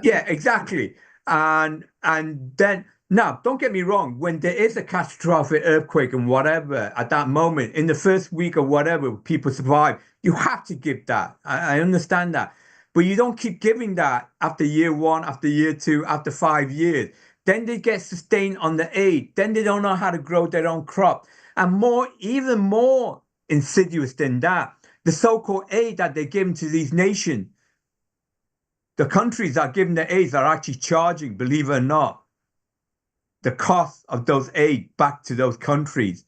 Yeah, exactly. And then now, don't get me wrong, when there is a catastrophic earthquake and whatever, at that moment, in the first week or whatever, people survive, you have to give that. I understand that. But you don't keep giving that after year one, after year two, after 5 years. Then they get sustained on the aid. Then they don't know how to grow their own crop. And even more insidious than that, the so-called aid that they're giving to these nations, the countries that are giving the aids are actually charging, believe it or not, the cost of those aid back to those countries.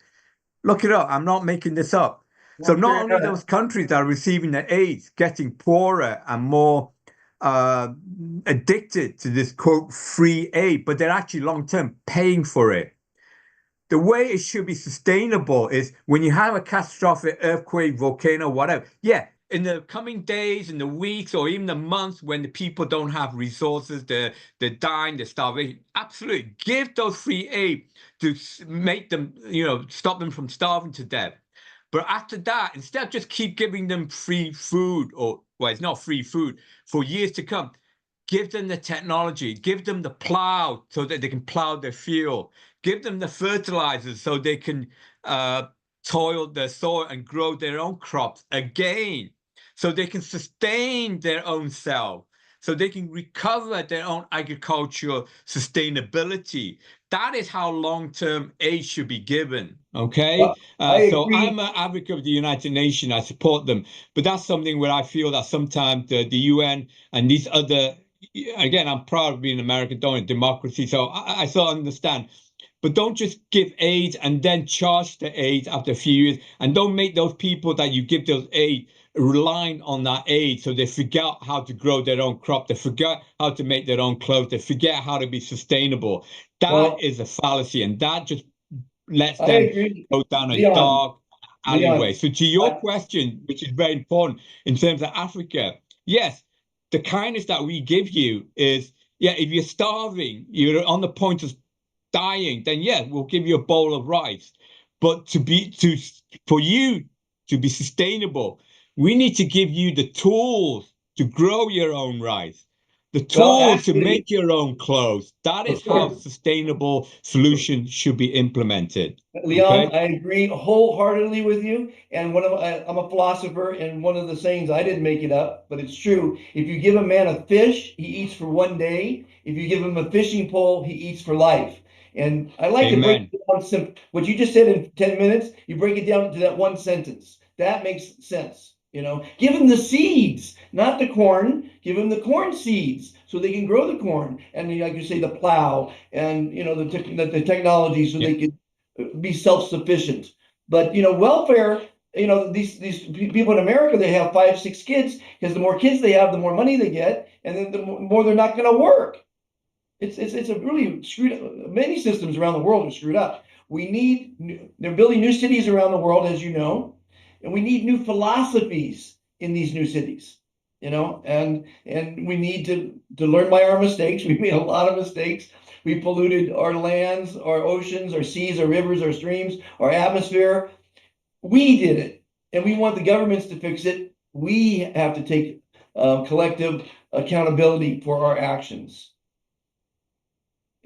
Look it up. I'm not making this up. So not only those countries that are receiving the aids getting poorer and more addicted to this quote free aid, but they're actually long-term paying for it. The way it should be sustainable is when you have a catastrophic earthquake, volcano, whatever. Yeah, in the coming days, in the weeks, or even the months when the people don't have resources, they're dying, they're starving. Absolutely, give those free aid to make them, stop them from starving to death. But after that, instead of just keep giving them free food, or well, it's not free food for years to come. Give them the technology, give them the plow so that they can plow their field, give them the fertilizers so they can toil their soil and grow their own crops again, so they can sustain their own self, so they can recover their own agricultural sustainability. That is how long-term aid should be given. Okay. So I'm an advocate of the United Nations. I support them, but that's something where I feel that sometimes the UN and these other, again, I'm proud of being American, don't democracy. So I sort of understand. But don't just give aid and then charge the aid after a few years. And don't make those people that you give those aid relying on that aid. So they forget how to grow their own crop. They forget how to make their own clothes. They forget how to be sustainable. That is a fallacy. And that just lets them go down a dark alleyway. So to your question, which is very important in terms of Africa, yes, the kindness that we give you is, yeah, if you're starving, you're on the point of dying, then yeah, we'll give you a bowl of rice. But for you to be sustainable, we need to give you the tools to grow your own rice, the tools to make your own clothes. That is how sustainable solutions should be implemented. Leon, I agree wholeheartedly with you. And I'm a philosopher, and one of the sayings, I didn't make it up, but it's true. If you give a man a fish, he eats for one day. If you give him a fishing pole, he eats for life. And I like to break it down. What you just said in 10 minutes, you break it down to that one sentence. That makes sense. Give them the seeds, not the corn. Give them the corn seeds so they can grow the corn. And like you say, the plow and the technology so Yeah. they can be self-sufficient. But welfare, these people in America, they have 5, 6 kids because the more kids they have, the more money they get, and then the more they're not going to work. It's a really screwed up. Many systems around the world are screwed up. They're building new cities around the world, as you know, and we need new philosophies in these new cities, and we need to learn by our mistakes. We made a lot of mistakes. We polluted our lands, our oceans, our seas, our rivers, our streams, our atmosphere. We did it, and we want the governments to fix it. We have to take collective accountability for our actions.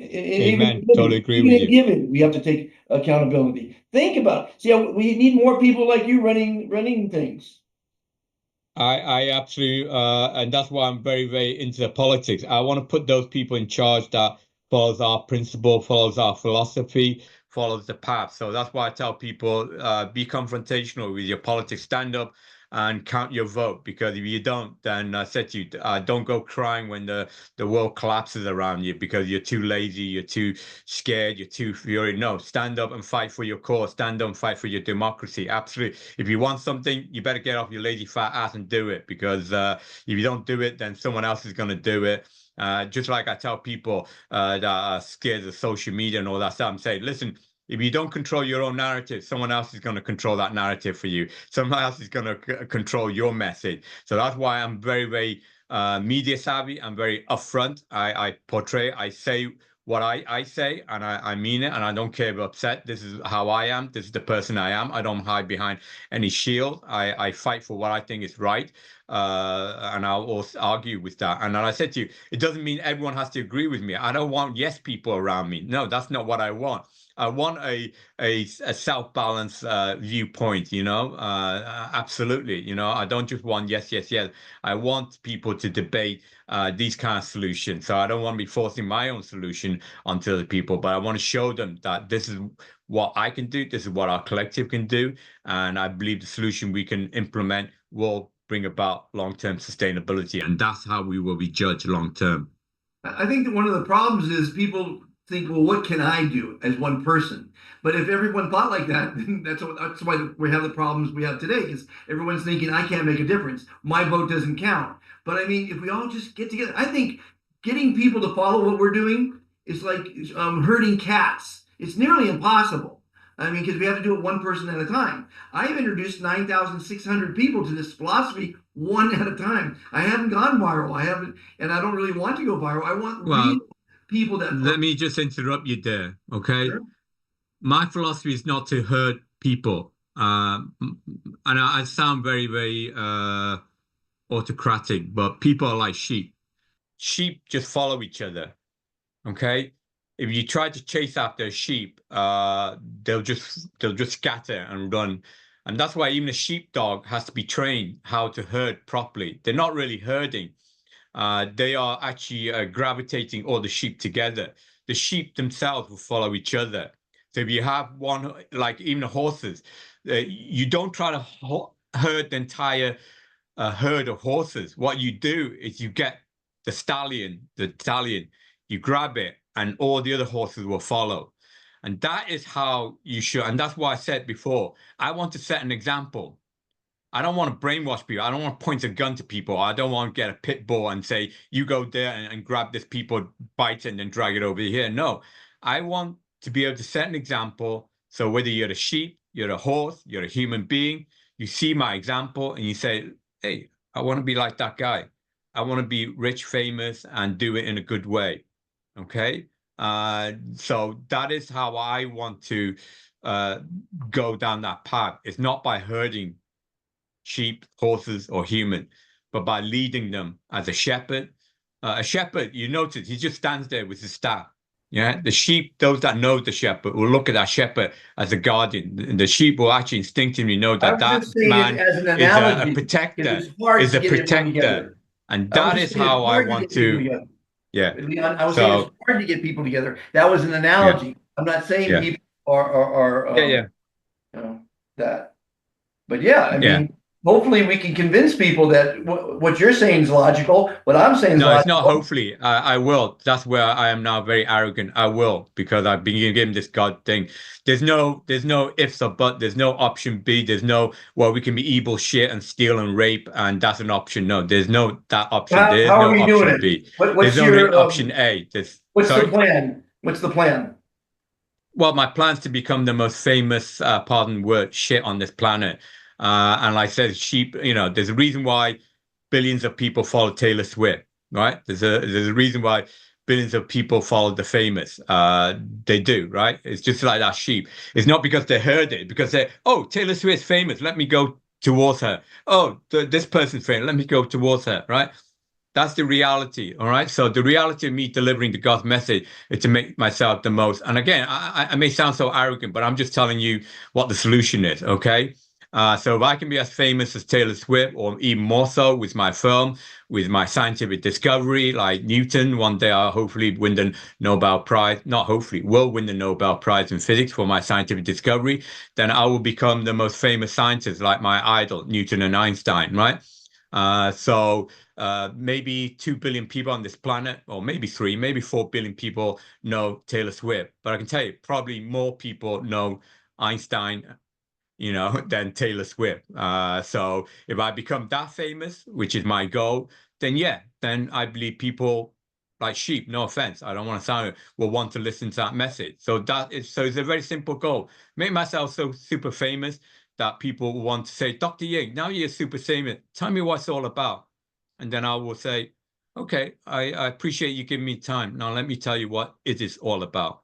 Amen. Totally agree Even with in you. giving, we have to take accountability. Think about it. See, we need more people like you running things. I absolutely, and that's why I'm very, very into the politics. I want to put those people in charge that follows our principle, follows our philosophy, follows the path. So that's why I tell people, be confrontational with your politics, stand up and count your vote. Because if you don't, then I said to you, don't go crying when the world collapses around you because you're too lazy, you're too scared, you're too furious. No, stand up and fight for your cause. Stand up and fight for your democracy. Absolutely. If you want something, you better get off your lazy fat ass and do it. Because if you don't do it, then someone else is going to do it. Just like I tell people that are scared of social media and all that stuff, I'm saying, listen, if you don't control your own narrative, someone else is going to control that narrative for you. Someone else is going to control your message. So that's why I'm very, very media savvy. I'm very upfront. I portray, I say what I say, and I mean it, and I don't care if I'm upset. This is how I am. This is the person I am. I don't hide behind any shield. I fight for what I think is right. And I'll also argue with that. And I said to you, it doesn't mean everyone has to agree with me. I don't want yes people around me. No, that's not what I want. I want a self-balanced viewpoint, absolutely. I don't just want yes, yes, yes. I want people to debate these kind of solutions. So I don't want to be forcing my own solution onto the people, but I want to show them that this is what I can do, this is what our collective can do, and I believe the solution we can implement will bring about long-term sustainability, and that's how we will be judged long-term. I think that one of the problems is people think, well, what can I do as one person? But if everyone thought like that, then that's why we have the problems we have today, because everyone's thinking, I can't make a difference. My vote doesn't count. But I mean, if we all just get together, I think getting people to follow what we're doing is like herding cats. It's nearly impossible. I mean, because we have to do it one person at a time. I've introduced 9,600 people to this philosophy one at a time. I haven't gone viral. I haven't, and I don't really want to go viral. I want Well, real people that let me just interrupt you there, okay? Sure. My philosophy is not to hurt people. And I sound very, very autocratic, but people are like sheep. Sheep just follow each other. Okay. If you try to chase after a sheep, they'll just scatter and run. And that's why even a sheepdog has to be trained how to herd properly. They're not really herding. They are actually gravitating all the sheep together. The sheep themselves will follow each other. So if you have one, like even the horses, you don't try to herd the entire herd of horses. What you do is you get the stallion, you grab it, and all the other horses will follow. And that is how you should. And that's why I said before, I want to set an example. I don't want to brainwash people. I don't want to point a gun to people. I don't want to get a pit bull and say, you go there and grab this people, bite it, and then drag it over here. No, I want to be able to set an example. So whether you're a sheep, you're a horse, you're a human being, you see my example and you say, hey, I want to be like that guy. I want to be rich, famous, and do it in a good way. Okay. So that is how I want to go down that path. It's not by herding sheep, horses, or human, but by leading them as a shepherd. A shepherd, you notice, he just stands there with his staff. Yeah, the sheep, those that know the shepherd, will look at that shepherd as a guardian. The sheep will actually instinctively know I that was that just saying it man as an is a analogy protector, because it's hard is to a get everyone protector, together. and I was that just is saying it's how I hard to want get people to. together. Yeah. Leon, I was saying it's So hard to get people together. That was an yeah, analogy. I'm not saying yeah, people are yeah, yeah, that. But yeah, I yeah. mean, hopefully we can convince people that what you're saying is logical, what I'm saying is No, it's not logical. hopefully. I will. That's where I am now very arrogant. I will because I've been given this God thing. There's no ifs or but. There's no option B. There's no, well, we can be evil shit and steal and rape, and that's an option. No, there's no that option. There is How are no we doing option it? B. What's There's only your option A. what's the Sorry. plan? What's the plan? Well, my plan's to become the most famous, pardon the word, shit on this planet. And like I said, sheep, there's a reason why billions of people follow Taylor Swift, right? There's a reason why billions of people follow the famous. They do, right? It's just like that sheep. It's not because they heard it, because oh, Taylor Swift's famous. Let me go towards her. Oh, this person's famous. Let me go towards her, right? That's the reality. All right. So the reality of me delivering the God's message is to make myself the most. And again, I may sound so arrogant, but I'm just telling you what the solution is. Okay. So if I can be as famous as Taylor Swift, or even more so with my film, with my scientific discovery, like Newton, one day I'll hopefully win the Nobel Prize. Not hopefully, will win the Nobel Prize in physics for my scientific discovery. Then I will become the most famous scientist, like my idol, Newton and Einstein, right? So maybe 2 billion people on this planet, or maybe 3, maybe 4 billion people know Taylor Swift. But I can tell you, probably more people know Einstein, than Taylor Swift. So if I become that famous, which is my goal, then yeah, then I believe people like sheep, no offense, I don't want to sound it, will want to listen to that message. So it's a very simple goal. Make myself so super famous that people will want to say, Dr. Ying, now you're super famous. Tell me what it's all about. And then I will say, okay, I appreciate you giving me time. Now let me tell you what it is all about.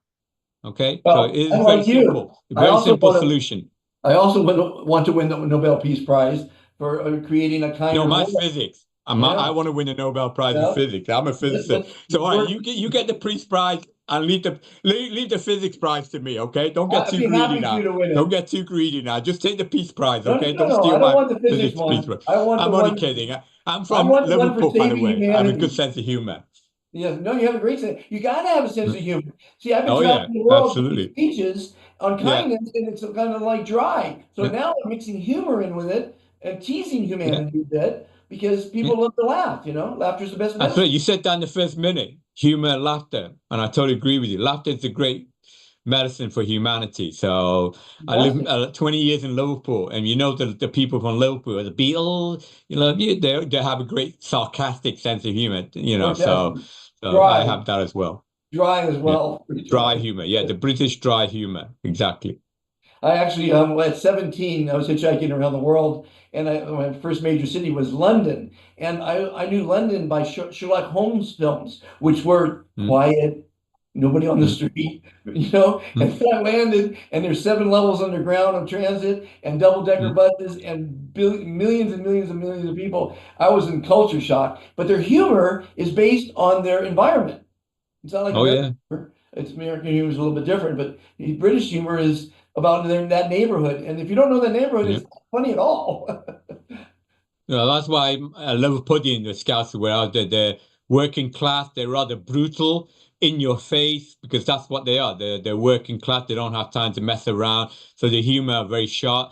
Okay, so it Well, is I'm very like you. simple, a I very also simple want to. solution. I also want to win the Nobel Peace Prize for creating a No, kinder my world. physics. I Yeah, want to win a Nobel Prize in yeah. physics. I'm a physicist. So all right, We're, you get the Peace Prize and leave the physics prize to me, okay? Don't get I'd too be greedy happy for you now. to win Don't it. get too greedy now. Just take the Peace Prize, No, no, okay? no, Don't no. I steal don't my want the physics physics Peace one. Prize. I want the I'm only one. kidding. I'm I from want the one for Liverpool, by the saving way. I have a good humanity. sense of humor. Yes, no, you have a great sense. You got to have a sense of humor. See, I've been Oh yeah, traveling the world giving absolutely. speeches on Yeah, kindness, and it's kind of like dry. So yeah, now I'm mixing humor in with it and teasing yeah, humanity a bit because yeah. people love to laugh. Laughter's the best Absolutely. medicine. You said that in the first minute, humor and laughter. And I totally agree with you. Laughter is a great medicine for humanity. So I lived Fantastic. 20 years in Liverpool, and the people from Liverpool, the Beatles, they have a great sarcastic sense of humor, Oh, so definitely. I Dry, have that as well. dry as Yeah. well. Pretty Dry dry. humor. Yeah, the British dry humor. Exactly. I actually, at 17, I was hitchhiking around the world, and my first major city was London. And I knew London by Sherlock Holmes films, which were Mm, quiet, nobody on the mm, street, mm. And then I landed, and there's 7 levels underground of transit and double-decker Mm. buses and millions and millions and millions of people. I was in culture shock, but their humor is based on their environment. It's not like Oh American yeah. humor. It's American humor is a little bit different, but British humor is about that neighborhood. And if you don't know that neighborhood, Yeah. it's not funny at all. That's why I love putting the Scouts were out there. They're working class. They're rather brutal, in your face, because that's what they are. They're working class. They don't have time to mess around. So the humor are very sharp.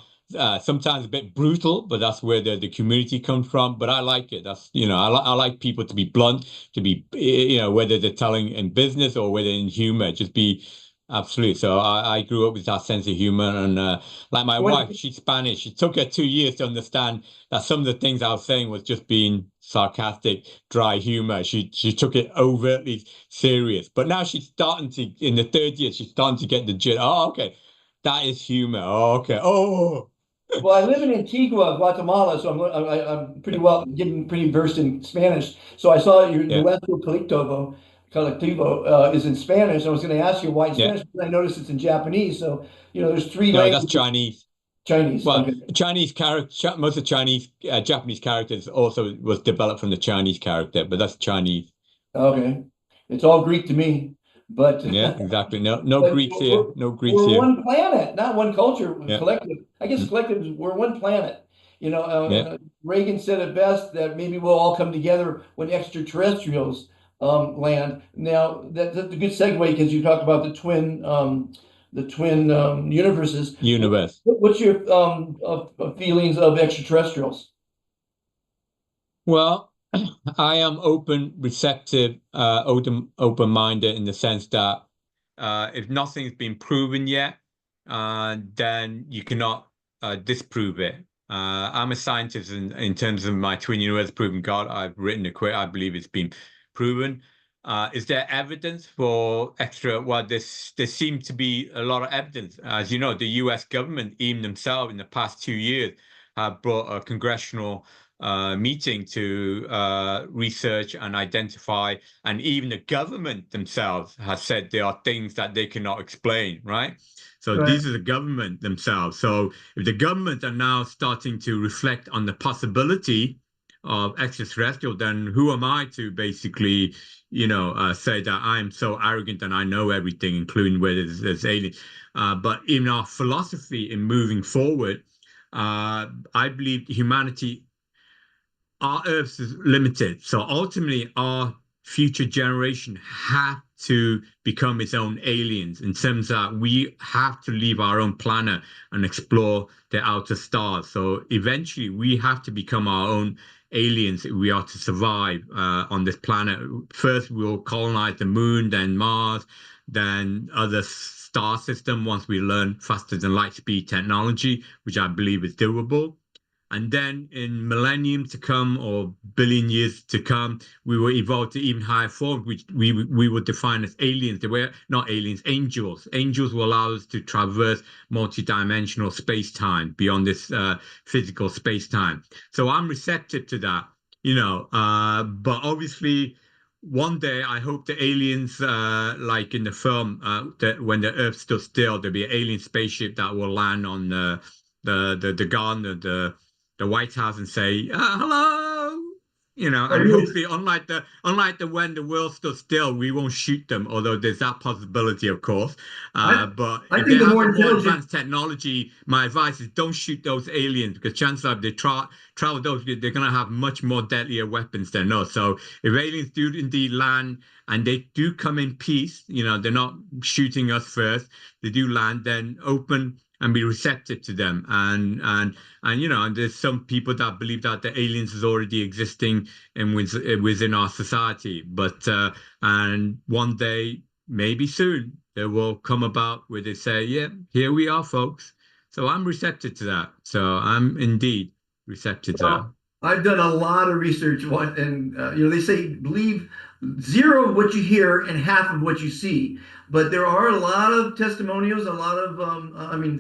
Sometimes a bit brutal, but that's where the community comes from. But I like it. I like people to be blunt, to be whether they're telling in business or whether in humor, just be absolute. So I grew up with that sense of humor, and like my When, wife, she's Spanish. It took her 2 years to understand that some of the things I was saying was just being sarcastic, dry humor. She took it overtly serious. But now she's starting to, in the third year, she's starting to get the gist. Oh, okay. That is humor. Oh, okay. Oh, well, I live in Antigua, Guatemala, so I'm pretty well getting pretty versed in Spanish. So I saw your yeah, Nuestro Colectivo is in Spanish. I was going to ask you why in yeah. Spanish, but I noticed it's in Japanese. So, there's three No, that's languages. Chinese. Chinese. Well, Okay. Chinese character, most of Chinese, Japanese characters also was developed from the Chinese character, but that's Chinese. Okay. It's all Greek to me, but Yeah, exactly. No, no but Greeks here. No Greeks we're here. one planet, not one culture. Yeah, Collective. I guess mm, collective. We're one planet. yeah. Reagan said it best that maybe we'll all come together when extraterrestrials land. Now that's a good segue because you talk about the twin the twin universes. Universe. What's your feelings of extraterrestrials? Well, I am open, receptive, open-minded in the sense that if nothing's been proven yet, then you cannot disprove it. I'm a scientist in terms of my twin universe proven God. I've written a quote. I believe it's been proven. Is there evidence for extra? Well, there seems to be a lot of evidence. As you know, the U.S. government, even themselves, in the past 2 years, have brought a congressional meeting to research and identify, and even the government themselves has said there are things that they cannot explain, right? So Right. these are the government themselves. So if the government are now starting to reflect on the possibility of extraterrestrial, then who am I to basically, say that I'm so arrogant and I know everything, including whether there's aliens. But in our philosophy in moving forward, I believe humanity, our Earth is limited. So ultimately, our future generation have to become its own aliens in terms that we have to leave our own planet and explore the outer stars. So eventually, we have to become our own aliens if we are to survive on this planet. First, we'll colonize the moon, then Mars, then other star system once we learn faster than light speed technology, which I believe is doable. And then in millennium to come or billion years to come, we will evolve to even higher forms, which we would define as aliens. They were not aliens, angels. Angels will allow us to traverse multi-dimensional space-time beyond this physical space-time. So I'm receptive to that, but obviously one day I hope the aliens, like in the film, that when the Earth stood still, there'll be an alien spaceship that will land on the garden, the White House, and say, hello, and hopefully, unlike the when the world stood still, we won't shoot them, although there's that possibility, of course. But I if think they the have more a more intelligent, advanced technology, my advice is don't shoot those aliens, because chances are if they travel those, they're going to have much more deadlier weapons than us. So if aliens do indeed land and they do come in peace, they're not shooting us first, they do land, then open and be receptive to them. And there's some people that believe that the aliens is already existing within our society. But and one day, maybe soon, they will come about where they say, yeah, here we are, folks. So I'm receptive to that. So I'm indeed receptive to that. I've done a lot of research, and they say believe zero of what you hear and half of what you see. But there are a lot of testimonials, a lot of,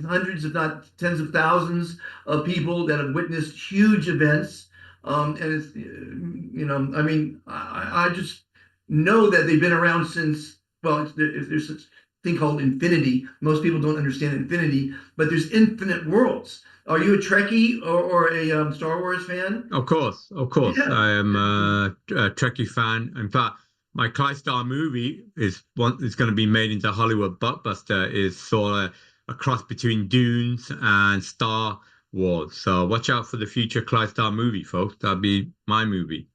hundreds, if not tens of thousands of people that have witnessed huge events. And it's, I just know that they've been around since, well, there's such thing called infinity. Most people don't understand infinity, but there's infinite worlds. Are you a Trekkie or a Star Wars fan? Of course. Yeah. I am a Trekkie fan. In fact, my TriStar movie is going to be made into a Hollywood blockbuster. Is sort of a cross between Dunes and Star Wars. So watch out for the future TriStar movie, folks. That'll be my movie.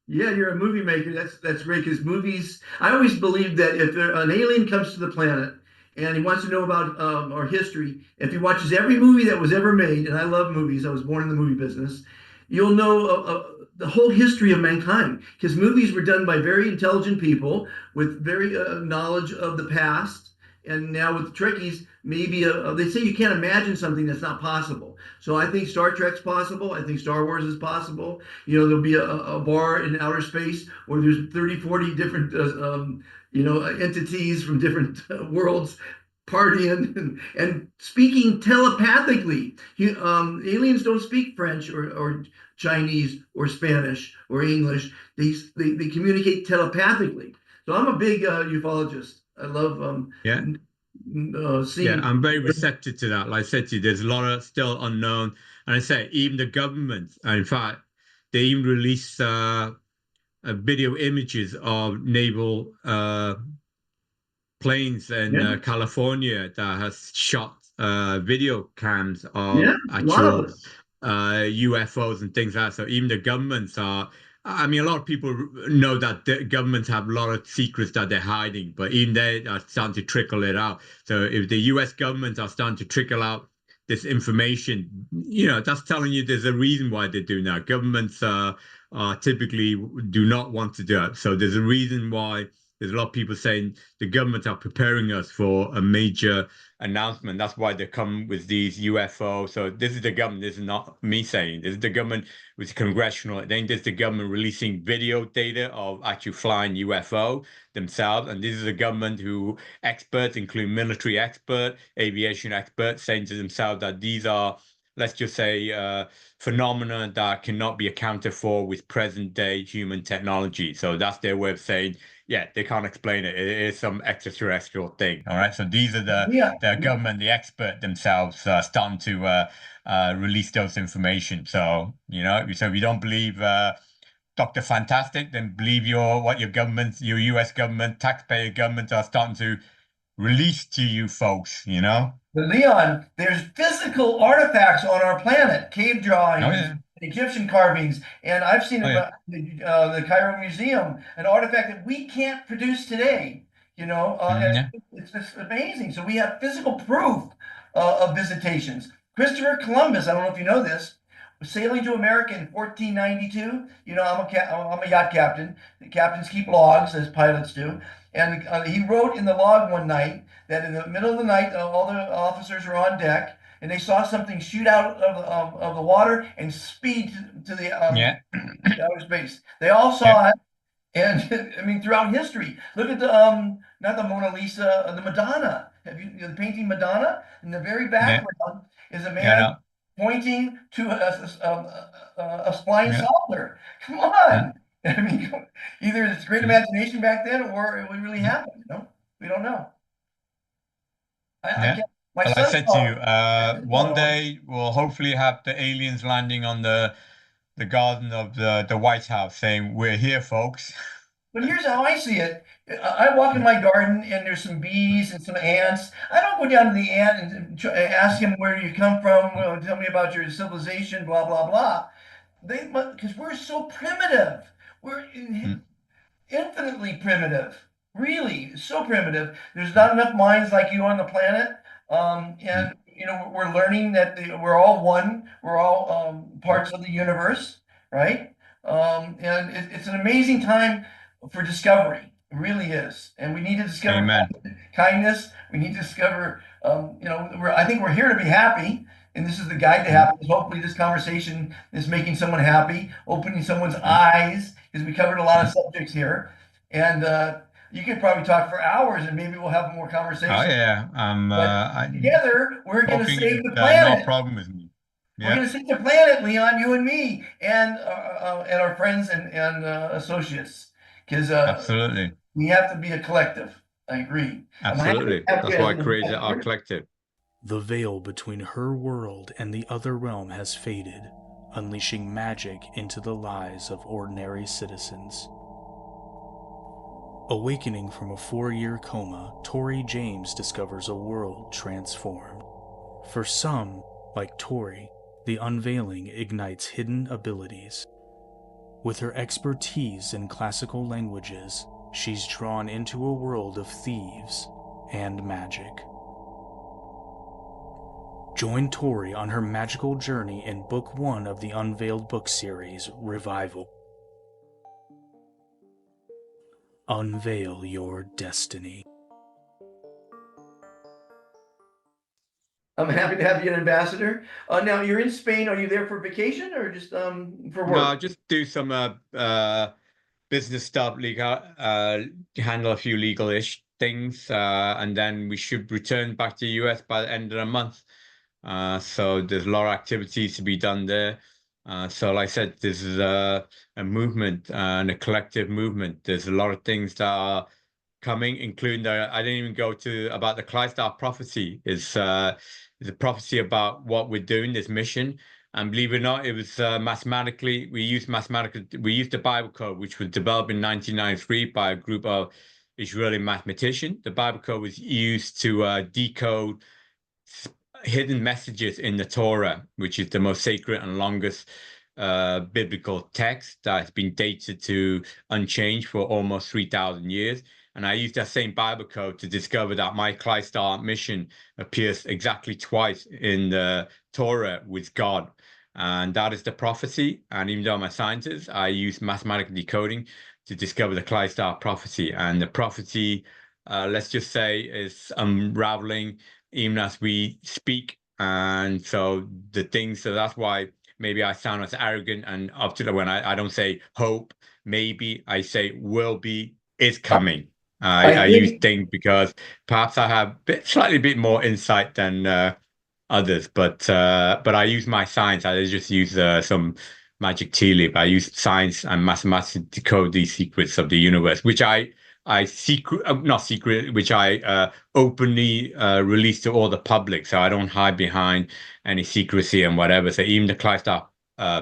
Yeah, you're a movie maker. That's great because movies. I always believe that if an alien comes to the planet and he wants to know about our history, if he watches every movie that was ever made, and I love movies, I was born in the movie business, you'll know the whole history of mankind because movies were done by very intelligent people with very knowledge of the past. And now with the Trekkies, maybe they say you can't imagine something that's not possible. So I think Star Trek's possible. I think Star Wars is possible. There'll be a bar in outer space where there's 30, 40 different, entities from different worlds partying and speaking telepathically. Aliens don't speak French or Chinese or Spanish or English. They communicate telepathically. So I'm a big ufologist. I love Yeah. seeing. Yeah, I'm very receptive to that. Like I said to you, there's a lot of still unknown. And I say, even the government, in fact, they even release video images of naval planes in Yeah. California that has shot video cams Yeah, of a lot of actual them. UFOs and things like that. So even the governments are I mean, a lot of people know that the governments have a lot of secrets that they're hiding, but even they are starting to trickle it out. So if the US government are starting to trickle out this information, that's telling you there's a reason why they're doing that. Governments typically do not want to do it. So there's a reason why there's a lot of people saying the government are preparing us for a major announcement. That's why they come with these UFO. So this is the government. This is not me saying. This is the government with congressional. Then there's the government releasing video data of actually flying UFO themselves. And this is the government who experts, including military expert, aviation experts, saying to themselves that these are, let's just say, phenomena that cannot be accounted for with present day human technology. So that's their way of saying, yeah, they can't explain it. It is some extraterrestrial thing. All right. So these are Yeah. the government, the expert themselves, starting to release those information. So so if you don't believe Dr. Fantastic, then believe what your government, your US government, taxpayer government are starting to release to you folks. But Leon, there's physical artifacts on our planet, cave drawings, Oh yeah. Egyptian carvings, and I've seen Oh, yeah. the Cairo Museum, an artifact that we can't produce today. Yeah. It's just amazing. So we have physical proof of visitations. Christopher Columbus, I don't know if you know this, was sailing to America in 1492. I'm a yacht captain. The captains keep logs, as pilots do. And he wrote in the log one night that in the middle of the night, all the officers were on deck, and they saw something shoot out of the water and speed to the Yeah. outer space. They all saw it, and I mean throughout history. Look at the not the Mona Lisa, the Madonna. Have you the painting Madonna? In the very background is a man Yeah. pointing to a flying Yeah. saucer. Come on. I mean, either it's great imagination back then, or it would really happen. We don't know. I Yeah. can't. My Well, I son said to you, one saw- day we'll hopefully have the aliens landing on the garden of the White House saying, "We're here, folks." But here's how I see it. I walk in my garden and there's some bees and some ants. I don't go down to the ant and ask him where you come from. Well, tell me about your civilization, blah blah blah. Because we're so primitive. We're infinitely primitive. Really, so primitive. There's not enough minds like you on the planet. And we're learning that we're all one. We're all parts of the universe, right? And it's an amazing time for discovery. It really is. And we need to discover Amen. kindness. We need to discover, I think we're here to be happy. And this is the guide to happiness. Hopefully, this conversation is making someone happy, opening someone's eyes, because we covered a lot of subjects here. And you could probably talk for hours, and maybe we'll have more conversation. Oh yeah, But together, we're going to talking save the is, planet. no problem with me. We're Yeah, going to save the planet, Leon, you and me, and our friends and associates, because absolutely, we have to be a collective. I agree. absolutely. That's why I created our collective. The veil between her world and the other realm has faded, unleashing magic into the lives of ordinary citizens. Awakening from a 4-year coma, Tori James discovers a world transformed. For some, like Tori, the unveiling ignites hidden abilities. With her expertise in classical languages, she's drawn into a world of thieves and magic. Join Tori on her magical journey in Book 1 of the Unveiled book series, Revival. Unveil your destiny. I'm happy to have you an ambassador. Now you're in Spain. Are you there for vacation or just for work? No, just do some business stuff, legal, handle a few legal-ish things, and then we should return back to the US by the end of the month. So there's a lot of activities to be done there. So like I said, this is a movement and a collective movement. There's a lot of things that are coming, including I didn't even go to about the Clydesdale prophecy. It's a prophecy about what we're doing, this mission. And believe it or not, it was mathematically, we used the Bible code, which was developed in 1993 by a group of Israeli mathematicians. The Bible code was used to decode hidden messages in the Torah, which is the most sacred and longest biblical text that's been dated to unchanged for almost 3,000 years. And I used that same Bible code to discover that my Clydesdale mission appears exactly twice in the Torah with God. And that is the prophecy. And even though I'm a scientist, I use mathematical decoding to discover the Clydesdale prophecy. And the prophecy, let's just say, is unraveling even as we speak. And so that's why maybe I sound as arrogant and up to when I don't say hope, maybe I say will be, is coming. I use think think because perhaps I have slightly bit more insight than others, but I use my science. I just use some magic tea leaf. I use science and mathematics to decode these secrets of the universe, which not secret, which I openly release to all the public. So I don't hide behind any secrecy and whatever. So even the Clydesdale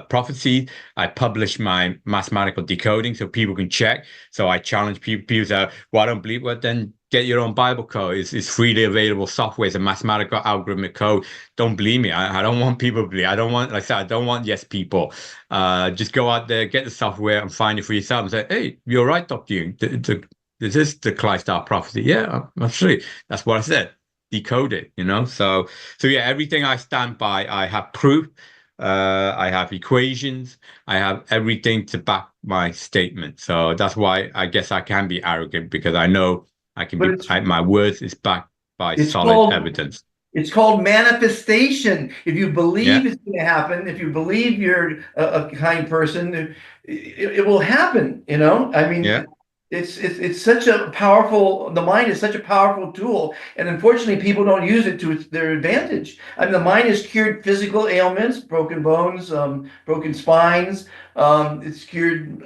prophecy, I publish my mathematical decoding so people can check. So I challenge people. People say, "Well, I don't believe." Well, then get your own Bible code. It's freely available software. It's a mathematical algorithmic code. Don't believe me. I don't want people to believe. I don't want, like I said, I don't want yes people. Just go out there, get the software, and find it for yourself, and say, "Hey, you're right, Dr. Ying. This is the Clydesdale prophecy." Yeah, absolutely. That's what I said. Decode it. So yeah, everything I stand by, I have proof. I have equations. I have everything to back my statement. So that's why I guess I can be arrogant, because I know I can but be. My words is backed by it's solid called evidence. it's called manifestation. If you believe Yeah, it's going to happen, if you believe you're a kind person, it will happen. I mean, yeah. it's such a powerful. The mind is such a powerful tool, and unfortunately, people don't use it to their advantage. I mean, the mind has cured physical ailments, broken bones, broken spines. It's cured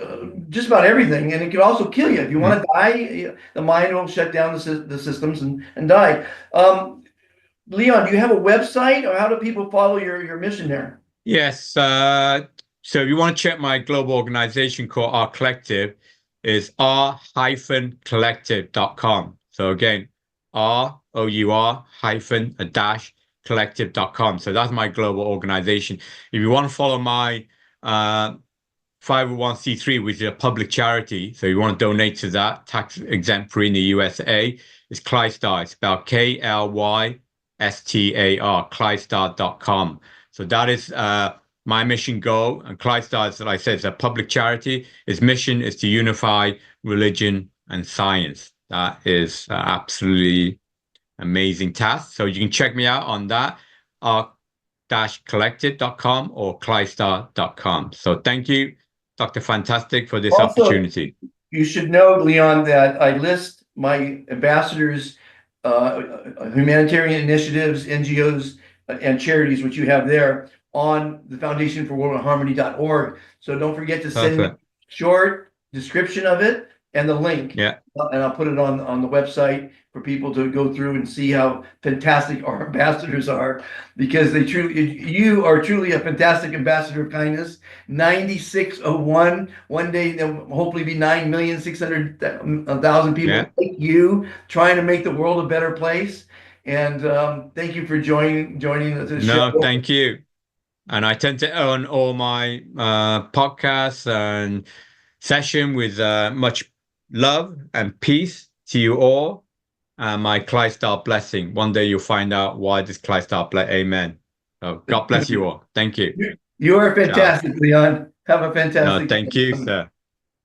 just about everything, and it can also kill you. If you want to die, the mind will shut down the systems and die. Leon, do you have a website, or how do people follow your mission there? Yes. So if you want to check my global organization called R Collective, is r-collective.com. So again, R-O-U-R hyphen a dash collective.com. So that's my global organization. If you want to follow my 501c3, which is a public charity, so you want to donate to that, tax exempt free in the USA, it's Clydesdale, spelled Klystar, Clydestar.com. So that is my mission goal. And Clydesdale, as I said, is a public charity. Its mission is to unify religion and science. That is absolutely amazing task. So you can check me out on that, collective.com or Clydestar.com. So thank you, Dr. Fantastic, for this Also, opportunity. you should know, Leon, that I list my ambassadors, humanitarian initiatives, NGOs, and charities, which you have there, on the Foundation for World Harmony.org. So don't forget to send me a Perfect. short description of it and the link. Yeah. And I'll put it on the website for people to go through and see how fantastic our ambassadors are, because you are truly a fantastic ambassador of kindness. 9601. One day there'll hopefully be 9,600,000 people Yeah. like you trying to make the world a better place. And thank you for joining the show. No, thank you. And I tend to own all my podcasts and session with much love and peace to you all. My Clydesdale blessing. One day you'll find out why this Clydesdale bless. Amen. So God bless you all. Thank you. You are Ciao. fantastic, Leon. Have a No, fantastic thank day. you, sir.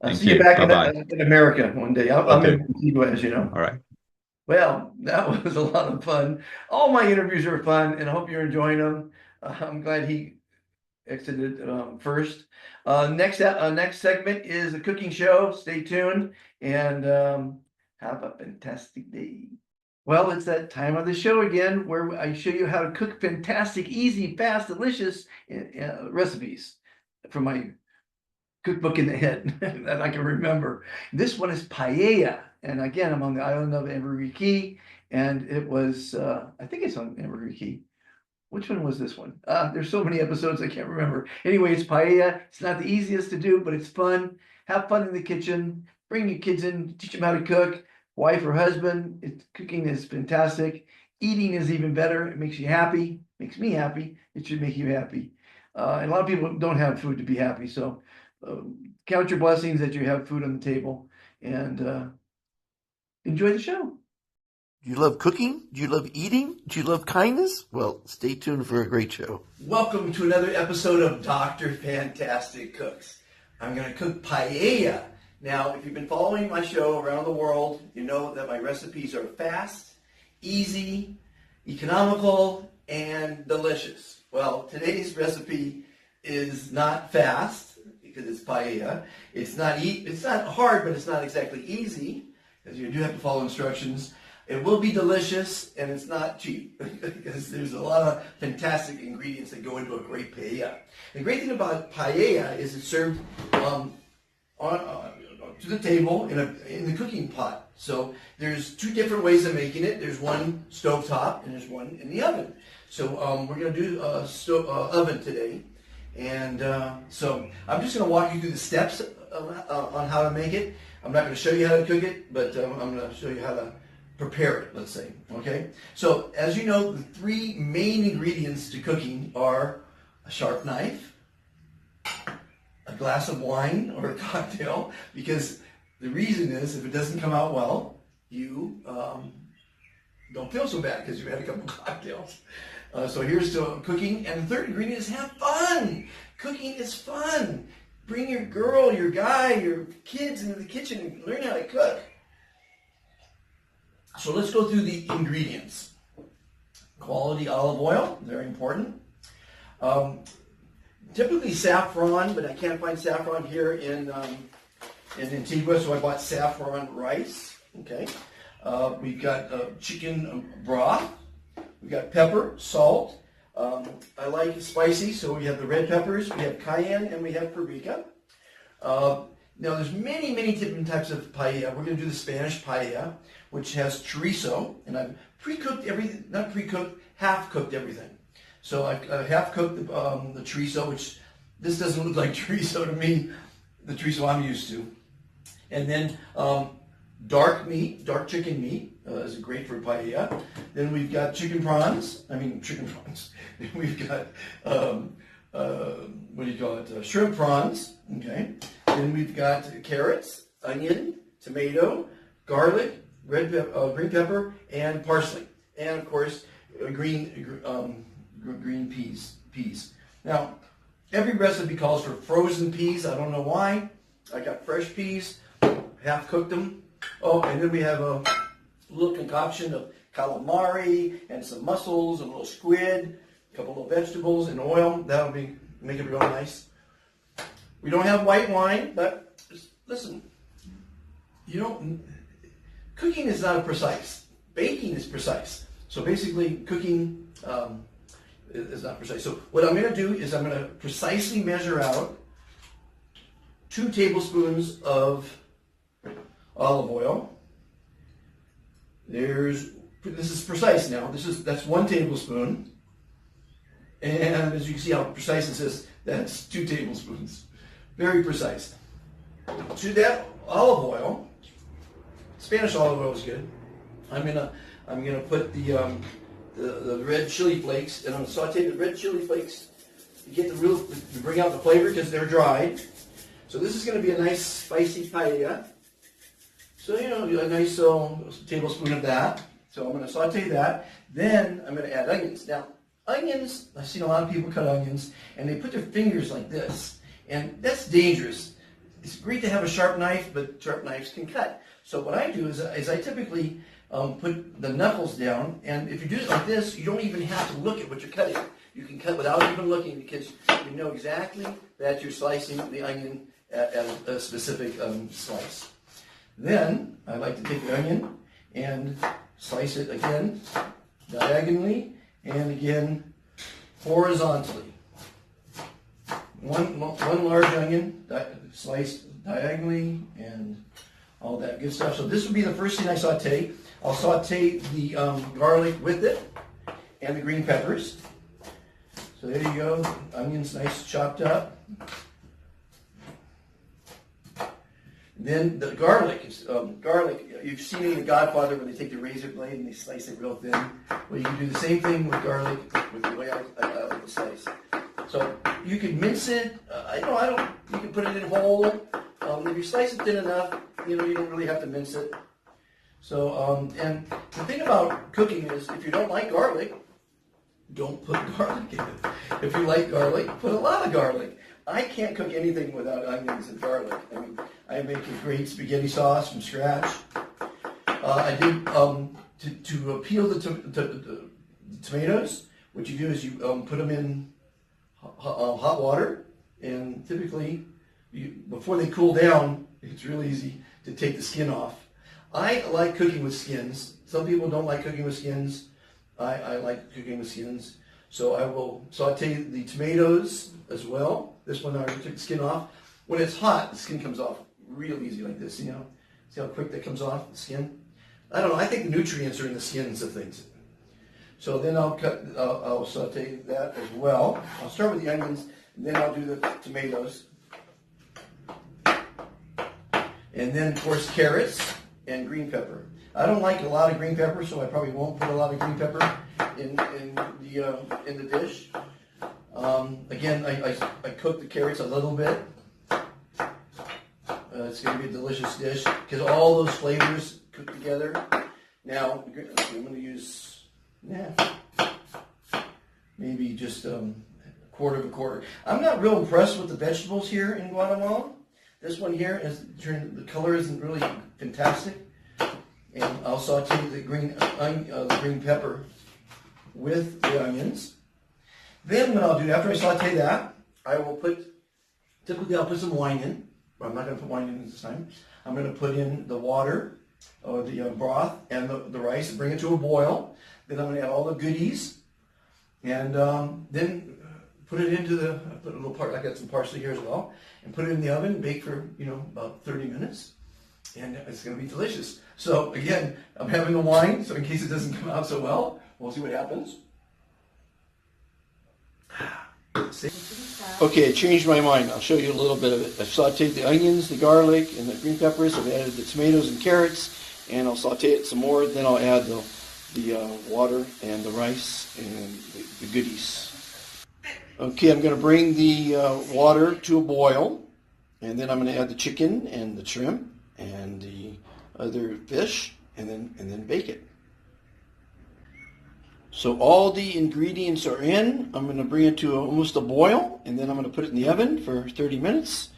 I'll Thank see you you. back Bye-bye. in America one day. I'm Okay. in Antigua, as you know. All right. Well, that was a lot of fun. All my interviews are fun, and I hope you're enjoying them. I'm glad he exited first. Next segment is a cooking show. Stay tuned and have a fantastic day. Well, it's that time of the show again where I show you how to cook fantastic, easy, fast, delicious recipes from my cookbook in the head that I can remember. This one is paella. And again, I'm on the island of Key, and it was, I think it's on Key. Which one was this one? There's so many episodes I can't remember. Anyway, it's paella. It's not the easiest to do, but it's fun. Have fun in the kitchen. Bring your kids in, teach them how to cook. Wife or husband. Cooking is fantastic. Eating is even better. It makes you happy. Makes me happy. It should make you happy. And a lot of people don't have food to be happy. So count your blessings that you have food on the table and enjoy the show. Do you love cooking? Do you love eating? Do you love kindness? Well, stay tuned for a great show. Welcome to another episode of Dr. Fantastic Cooks. I'm going to cook paella. Now, if you've been following my show around the world, you know that my recipes are fast, easy, economical, and delicious. Well, today's recipe is not fast because it's paella. It's not hard, but it's not exactly easy because you do have to follow instructions. It will be delicious, and it's not cheap because there's a lot of fantastic ingredients that go into a great paella. The great thing about paella is it's served to the table in the cooking pot. So there's two different ways of making it. There's one stovetop and there's one in the oven. So we're going to do oven today, and so I'm just going to walk you through the steps on how to make it. I'm not going to show you how to cook it, but I'm going to show you how to prepare it, let's say, okay? So, as you know, the three main ingredients to cooking are a sharp knife, a glass of wine or a cocktail, because the reason is if it doesn't come out well, you don't feel so bad because you had a couple cocktails. So here's to cooking. And the third ingredient is have fun. Cooking is fun. Bring your girl, your guy, your kids into the kitchen and learn how to cook. So let's go through the ingredients. Quality olive oil, very important. Typically saffron, but I can't find saffron here in Antigua, so I bought saffron rice. Okay. We've got chicken broth. We've got pepper, salt. I like spicy, so we have the red peppers, we have cayenne, and we have paprika. Now, there's many different types of paella. We're going to do the Spanish paella, which has chorizo, and I've pre-cooked everything, not pre-cooked, half-cooked everything. So I half-cooked the chorizo, which this doesn't look like chorizo to me, the chorizo I'm used to. And then dark chicken meat is great for paella. Then we've got chicken prawns. We've got, shrimp prawns, okay. Then we've got carrots, onion, tomato, garlic, green pepper, and parsley. And of course, green peas. Now, every recipe calls for frozen peas. I don't know why. I got fresh peas, half cooked them. Oh, and then we have a little concoction of calamari and some mussels, a little squid, a couple of vegetables and oil. That'll make it real nice. We don't have white wine, but just listen. Cooking is not precise. Baking is precise. So basically, cooking is not precise. So what I'm going to do is I'm going to precisely measure out 2 tablespoons of olive oil. This is precise now. That's 1 tablespoon. And as you can see how precise this is, that's 2 tablespoons. Very precise. To that olive oil, Spanish olive oil is good. I'm gonna put the red chili flakes, and I'm gonna saute the red chili flakes to bring out the flavor because they're dried. So this is gonna be a nice spicy paella. So a nice tablespoon of that. So I'm gonna saute that. Then I'm gonna add onions. Now onions, I've seen a lot of people cut onions, and they put their fingers like this. And that's dangerous. It's great to have a sharp knife, but sharp knives can cut. So what I do is I typically put the knuckles down, and if you do it like this, you don't even have to look at what you're cutting. You can cut without even looking because you know exactly that you're slicing the onion at a specific slice. Then I like to take the onion and slice it again diagonally and again horizontally. One large onion sliced diagonally and all that good stuff. So this would be the first thing I saute. I'll saute the garlic with it and the green peppers. So there you go, onions nice chopped up. Then the garlic, you've seen in The Godfather where they take the razor blade and they slice it real thin. Well, you can do the same thing with garlic with the way I like to slice. So you can mince it. I don't. You can put it in whole. If you slice it thin enough, you don't really have to mince it. So and the thing about cooking is, if you don't like garlic, don't put garlic in it. If you like garlic, put a lot of garlic. I can't cook anything without onions and garlic. I mean, I make a great spaghetti sauce from scratch. I did to peel the tomatoes. What you do is you put them in hot water, and typically, before they cool down, it's really easy to take the skin off. I like cooking with skins. Some people don't like cooking with skins. I like cooking with skins. So I will saute the tomatoes as well. This one I already took the skin off. When it's hot, the skin comes off real easy like this, See how quick that comes off, the skin? I don't know, I think the nutrients are in the skins of things. So then I'll saute that as well. I'll start with the onions, and then I'll do the tomatoes. And then, of course, carrots and green pepper. I don't like a lot of green pepper, so I probably won't put a lot of green pepper in the dish. Again, I cook the carrots a little bit. It's going to be a delicious dish because all those flavors cook together. Now I'm going to use maybe just a quarter of a quarter. I'm not real impressed with the vegetables here in Guatemala. This one here the color isn't really fantastic. And I'll saute the green pepper with the onions. Then what I'll do, after I saute that, typically I'll put some wine in. But I'm not going to put wine in this time. I'm going to put in the water, or the broth, and the rice, and bring it to a boil. Then I'm going to add all the goodies, and then put it into I got some parsley here as well, and put it in the oven, bake for, about 30 minutes. And it's going to be delicious. So again, I'm having a wine, so in case it doesn't come out so well, we'll see what happens. Okay, I changed my mind. I'll show you a little bit of it. I've sauteed the onions, the garlic, and the green peppers. I've added the tomatoes and carrots, and I'll saute it some more. Then I'll add the water and the rice and the goodies. Okay, I'm going to bring the water to a boil, and then I'm going to add the chicken and the shrimp and the other fish, and then bake it. So all the ingredients are in. I'm going to bring it to almost a boil, and then I'm going to put it in the oven for 30 minutes,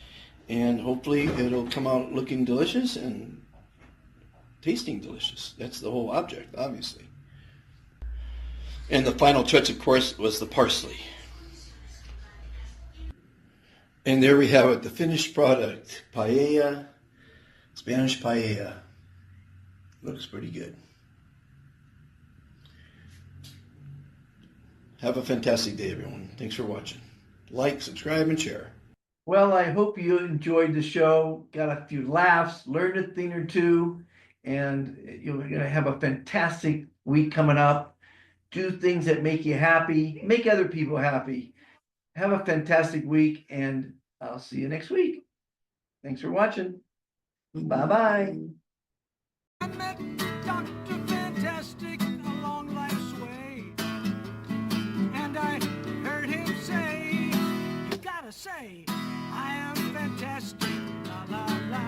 and hopefully it'll come out looking delicious and tasting delicious. That's the whole object, obviously. And the final touch, of course, was the parsley. And there we have it, the finished product, paella, Spanish paella. Looks pretty good. Have a fantastic day, everyone. Thanks for watching. Like, subscribe, and share. Well, I hope you enjoyed the show, got a few laughs, learned a thing or two, and you're going to have a fantastic week coming up. Do things that make you happy, make other people happy. Have a fantastic week, and I'll see you next week. Thanks for watching. Bye-bye. I met Dr. Fantastic along life's way, and I heard him say, you gotta say, I am fantastic, la la la,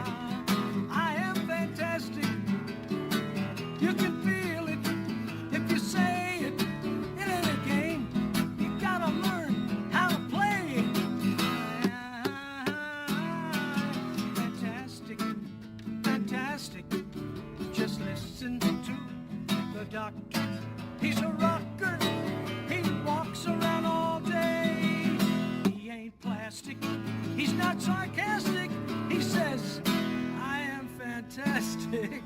I am fantastic. You can feel it if you say it. In any game, you gotta learn how to play it. Fantastic, fantastic. Just listen to the doctor. He's a rocker. He walks around all day. He ain't plastic. He's not sarcastic. He says, I am fantastic.